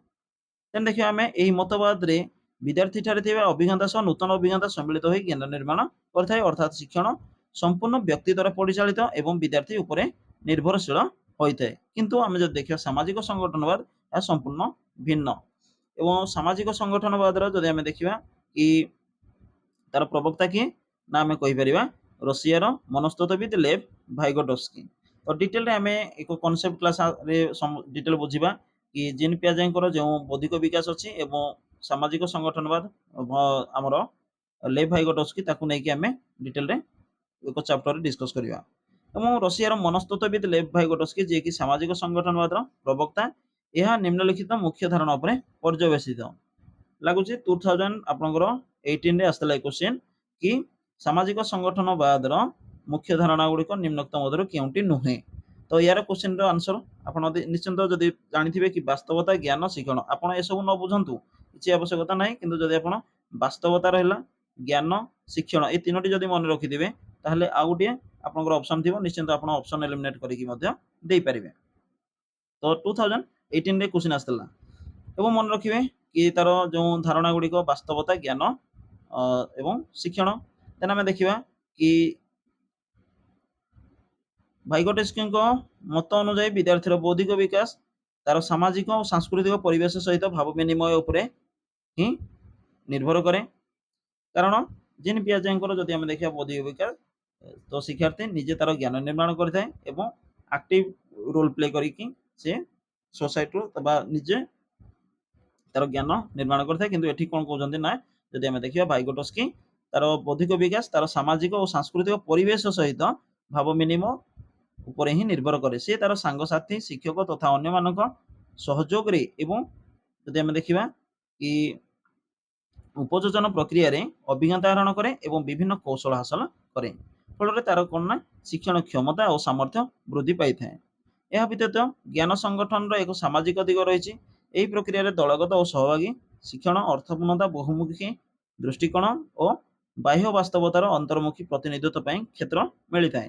ତେଣୁ ଦେଖିବା ଆମେ ଏହି ମତବାଦରେ ବିଦ୍ୟାର୍ଥୀଠାରେ ଥିବା ଅଭିଜ୍ଞତା ସହ ନୂତନ ଅଭିଜ୍ଞତା ସମ୍ମିଳିତ ହୋଇ ଜ୍ଞାନ ନିର୍ମାଣ କରିଥାଏ, ଅର୍ଥାତ୍ ଶିକ୍ଷଣ ସମ୍ପୂର୍ଣ୍ଣ ବ୍ୟକ୍ତି ଦ୍ୱାରା ପରିଚାଳିତ ଏବଂ ବିଦ୍ୟାର୍ଥୀ ଉପରେ ନିର୍ଭରଶୀଳ ହୋଇଥାଏ। କିନ୍ତୁ ଆମେ ଯଦି ଦେଖିବା ସାମାଜିକ ସଂଗଠନବାଦ, ଏହା ସମ୍ପୂର୍ଣ୍ଣ ଭିନ୍ନ। ଏବଂ ସାମାଜିକ ସଂଗଠନବାଦର ଯଦି ଆମେ ଦେଖିବା କି ତାର ପ୍ରବକ୍ତା କିଏ, ନା ଆମେ କହିପାରିବା ରଷିଆର ମନସ୍ତତ୍ତ୍ୱବିତ୍ ଲେଭ ଭାଇଗୋଟସ୍କି। ତ ଡିଟେଲରେ ଆମେ ଏକ କନସେପ୍ଟ କ୍ଲାସରେ ଡିଟେଲ ବୁଝିବା କି ଜିନ୍ ପିଆଜେଙ୍କର ଯେଉଁ ବୌଦ୍ଧିକ ବିକାଶ ଅଛି ଏବଂ ସାମାଜିକ ସଂଗଠନବାଦ ଆମର ଲେଭ ଭାଇଗୋଟସ୍କି, ତାକୁ ନେଇକି ଆମେ ଡିଟେଲରେ ଏକ ଚାପ୍ଟରରେ ଡିସ୍କସ୍ କରିବା। ଏବଂ ରଷିଆର ମନସ୍ତତ୍ତ୍ୱବିତ୍ ଲେଭ ଭାଇଗୋଟସ୍କି, ଯିଏକି ସାମାଜିକ ସଂଗଠନବାଦର ପ୍ରବକ୍ତା, ଏହା ନିମ୍ନଲିଖିତ ମୁଖ୍ୟ ଧାରଣା ଉପରେ ପର୍ଯ୍ୟବେସିତ। ଲାଗୁଛି 2000 ଆପଣଙ୍କର 18ରେ ଆସିଥିଲା ଏ କୋଶ୍ଚିନ୍ କି ସାମାଜିକ ସଂଗଠନବାଦର ମୁଖ୍ୟ ଧାରଣା ଗୁଡ଼ିକ ନିମ୍ନୋକ୍ତ ମଧ୍ୟରୁ କେଉଁଟି ନୁହେଁ। ତ ୟାର କୋଶ୍ଚିନ୍ର ଆନ୍ସର ଆପଣ ନିଶ୍ଚିନ୍ତ ଯଦି ଜାଣିଥିବେ କି ବାସ୍ତବତା, ଜ୍ଞାନ, ଶିକ୍ଷଣ, ଆପଣ ଏସବୁ ନ ବୁଝନ୍ତୁ କିଛି ଆବଶ୍ୟକତା ନାହିଁ, କିନ୍ତୁ ଯଦି ଆପଣ ବାସ୍ତବତା ରହିଲା, ଜ୍ଞାନ, ଶିକ୍ଷଣ, ଏ ତିନୋଟି ଯଦି ମନେ ରଖିଥିବେ, ତାହେଲେ ଆଉ ଗୋଟିଏ ଆପଣଙ୍କର ଅପସନ୍ ଥିବ, ନିଶ୍ଚିନ୍ତ ଆପଣ ଅପସନ୍ ଏଲିମିନେଟ୍ କରିକି ମଧ୍ୟ ଦେଇପାରିବେ। ତ 2018ରେ କୋଶ୍ଚିନ୍ ଆସିଥିଲା, ଏବଂ ମନେ ରଖିବେ କି ତାର ଯେଉଁ ଧାରଣା ଗୁଡ଼ିକ ବାସ୍ତବତା, ଜ୍ଞାନ ଏବଂ ଶିକ୍ଷଣ। ଦେନ୍ ଆମେ ଦେଖିବା କି ଭାଇଗୋଟସ୍କିଙ୍କ ମତ ଅନୁଯାୟୀ ବିଦ୍ୟାର୍ଥୀର ବୌଦ୍ଧିକ ବିକାଶ ତାର ସାମାଜିକ ଓ ସାଂସ୍କୃତିକ ପରିବେଶ ସହିତ ଭାବ ବିନିମୟ ଉପରେ ହିଁ ନିର୍ଭର କରେ। କାରଣ ଜିନ୍ ପିଆଜେଙ୍କର ଯଦି ଆମେ ଦେଖିବା ବୌଦ୍ଧିକ ବିକାଶ, ତ ଶିକ୍ଷାର୍ଥୀ ନିଜେ ତାର ଜ୍ଞାନ ନିର୍ମାଣ କରିଥାଏ ଏବଂ ଆକ୍ଟିଭ ରୋଲ୍ ପ୍ଲେ କରିକି ସେ सोसाइटी निजे तार ज्ञान निर्माण करता किंतु एठी कोन कहउछन्ती ना जदि हमें देखिबा वाइगोटस्की तार बौद्धिक विकास तार सामाजिक और सांस्कृतिक परिवेश सहित भाव विनिमय उपरे ही निर्भर करे से तार सांग साथी शिक्षक तथा अन्य मानक सहयोग रे एवं जदि हमें देखिबा कि उपयोजन प्रक्रिया रे अभिज्ञता आहरण करे एवं विभिन्न कौशल हासिल करे फल तार कौन ना शिक्षण क्षमता और सामर्थ्य वृद्धि पाई था। यह व्यतीत ज्ञान संगठन एक सामाजिक दिग रही यही प्रक्रिया रे दलगत और सहभागी शिक्षण अर्थपूर्णता बहुमुखी दृष्टिकोण और बाह्य वास्तवतार अंतर्मुखी प्रतिनिधित्व ପାଇଁ କ୍ଷେତ୍ର ମିଳିଥାଏ।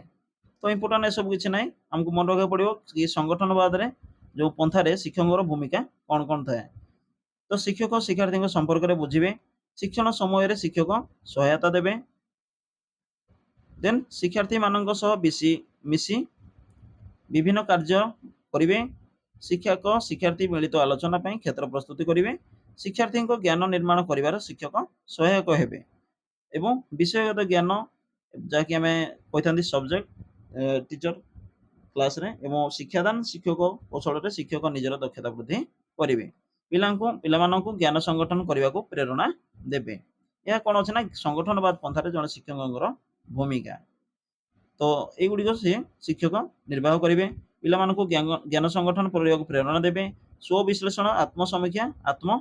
ତ ଇମ୍ପୋର୍ଟାଣ୍ଟ ଏସବୁ କିଛି ନାହିଁ ଆମକୁ ମନେ ରଖିବାକୁ ପଡ଼ିବ କି ସଂଗଠନବାଦରେ ଯେଉଁ ପନ୍ଥାରେ ଶିକ୍ଷକଙ୍କର ଭୂମିକା କ'ଣ କ'ଣ ଥାଏ। ତ ଶିକ୍ଷକ ଶିକ୍ଷାର୍ଥୀଙ୍କ ସମ୍ପର୍କରେ ବୁଝିବେ शिक्षण समय शिक्षक सहायता देवे देन शिक्षार्थी मानक सह मिसी विभिन्न कार्य करेंगे शिक्षक शिक्षार्थी मिलित आलोचना ପାଇଁ क्षेत्र प्रस्तुति करेंगे शिक्षार्थी ज्ञान निर्माण कर शिक्षक सहायक हेबे एवं विषयगत ज्ञान जहाँकि आम कही सब्जेक्ट टीचर क्लास रे एवं शिक्षादान शिक्षक कौशल शिक्षक निजर दक्षता वृद्धि करेंगे पिलामानंकु ज्ञान संगठन करने को प्रेरणा देवे यह कौन अच्छे ना संगठनवाद पंथार जन शिक्षक भूमिका तो युड़िक सी शिक्षक निर्वाह करेंगे पिलामानंकु ज्ञान संगठन करने को प्रेरणा देवे स्व विश्लेषण आत्मसमीक्षा आत्म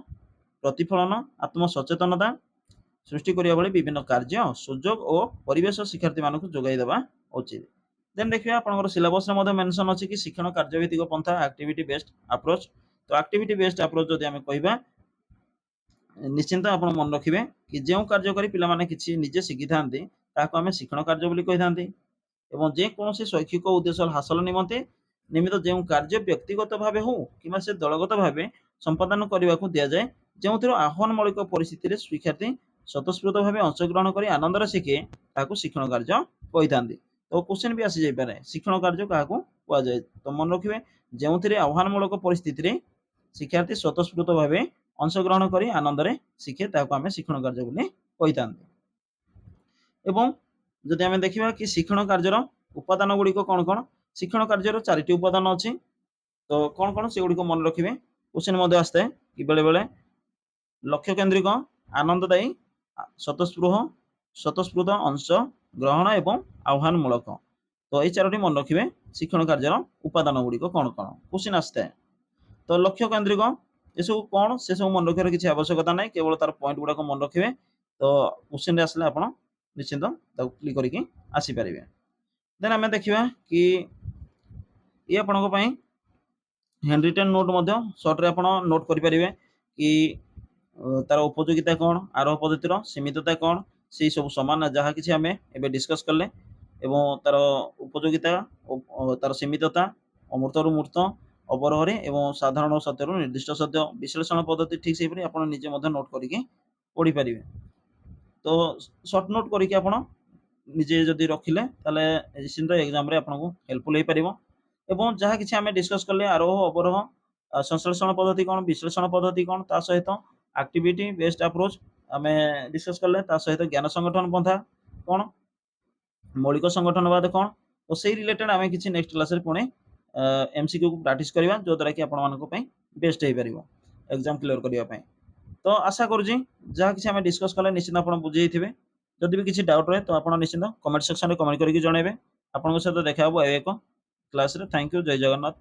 प्रतिफलन आत्म सचेतनता सृष्टि करने वाले विभिन्न कार्य सुजोग और परिवेश शिक्षार्थी मानक जोगाई देवा उचित। देन देखिए आपंकर सिलेबस मेंशन अच्छी कि शिक्षण कार्यभित्तिक पंथा एक्टिविटी बेस्ड अप्रोच तो एक्टिविटी बेस्ड अप्रोच जदि आम कहवा निश्चिंत आप मन रखिए कि जो कार्य करी पिला माने किछि निजे शिखि थांती ताको आमे शिक्षण कार्य बोली कहि थांती एवं जे कोनोसी शैक्षिक उद्देश्य हासिल निमंते निमित्त जो कार्य व्यक्तिगत भावे हो किंबा से दलगत भावे संपादन करने को दिया जाए जो आह्वानमूलक परिस्थिति शिक्षार्थी स्वतःस्फूर्त भाव अंशग्रहण कर आनंद शिखे ताकू शिक्षण कार्य कही था। तो क्वेश्चन भी आसी जाए शिक्षण कार्य क्या कहुए तो मन रखिए जो आह्वानमूलक परिस्थिति शिक्षार्थी स्वतःस्फूर्त भाव अंशग्रहण कर आनंद शिखे ताकू आम शिक्षण कार्य बोली कही था। एवं जदि आम देखा कि शिक्षण कार्यर उपादान गुड़िक कौन कौन शिक्षण कार्यर 4टी उपादान अच्छी तो कौन कौन से गुड़िक मन रखिए क्वेश्चन आसता है कि बेले बेले लक्ष्य केन्द्रिक आनंददायी स्वतःस्फूर्त अंश ग्रहण एवं आह्वानमूलक तो ये 4टी मन रखिए शिक्षण कार्यर उपादान गुड़िक कौन कौन क्वेश्चन आसता है। तो लक्ष्य केन्द्रिक ये सब कौन से सब मन रखार किसी आवश्यकता ना केवल तार पॉइंट गुड़ाक मन रखिए तो क्वेश्चन आसले आप निश्चिंत क्लिक करके आसीपर। देन आम देखा कि ये आपण हैंड रिटेन नोट सर्ट रे आपण नोट करें कि तार उपयोगिता कौन आरोह पद्धतिर सीमितता कौन से सब सामान जहाँ कि आम ए डिस्कस कले एवं तार उपयोगिता तार सीमितता अमूर्तर मूर्त अवरोह एवं साधारण सत्य निर्दिष्ट सत्य विश्लेषण पद्धति ठीक से आप निजे नोट करके पढ़ी पारे। तो सर्ट नोट करके आप निजे जदि रखिले निश्चिंत एग्जाम रे आपको हेल्पफुल हो पार एवं जहाँ कि आम डिस्कस कले आरोह अवरोह संश्लेषण पद्धति कौन विश्लेषण पद्धति कौन ता सहित एक्टिविटी बेस्ड अप्रोच आम डिस्कस कले ता सहित ज्ञान संगठन पंथा कौन मौलिक संगठनवाद कौन तो से रिलेटेड आम कि नेक्स्ट क्लास पुणे एमसीक्यू को प्रैक्टिस करवा जो द्वारा कि आप बेस्ट हो पार एग्जाम क्लियर करने। तो आशा करुँच जहाँ कि आम डिस्कस कले निश्चित आप बुझे थे जदि भी किसी डाउट रहे तो आप निश्चित कमेंट सेक्शन में कमेंट करके जनइबे। आपन सहित देखा एक क्लास रे। Thank you. जय जगन्नाथ।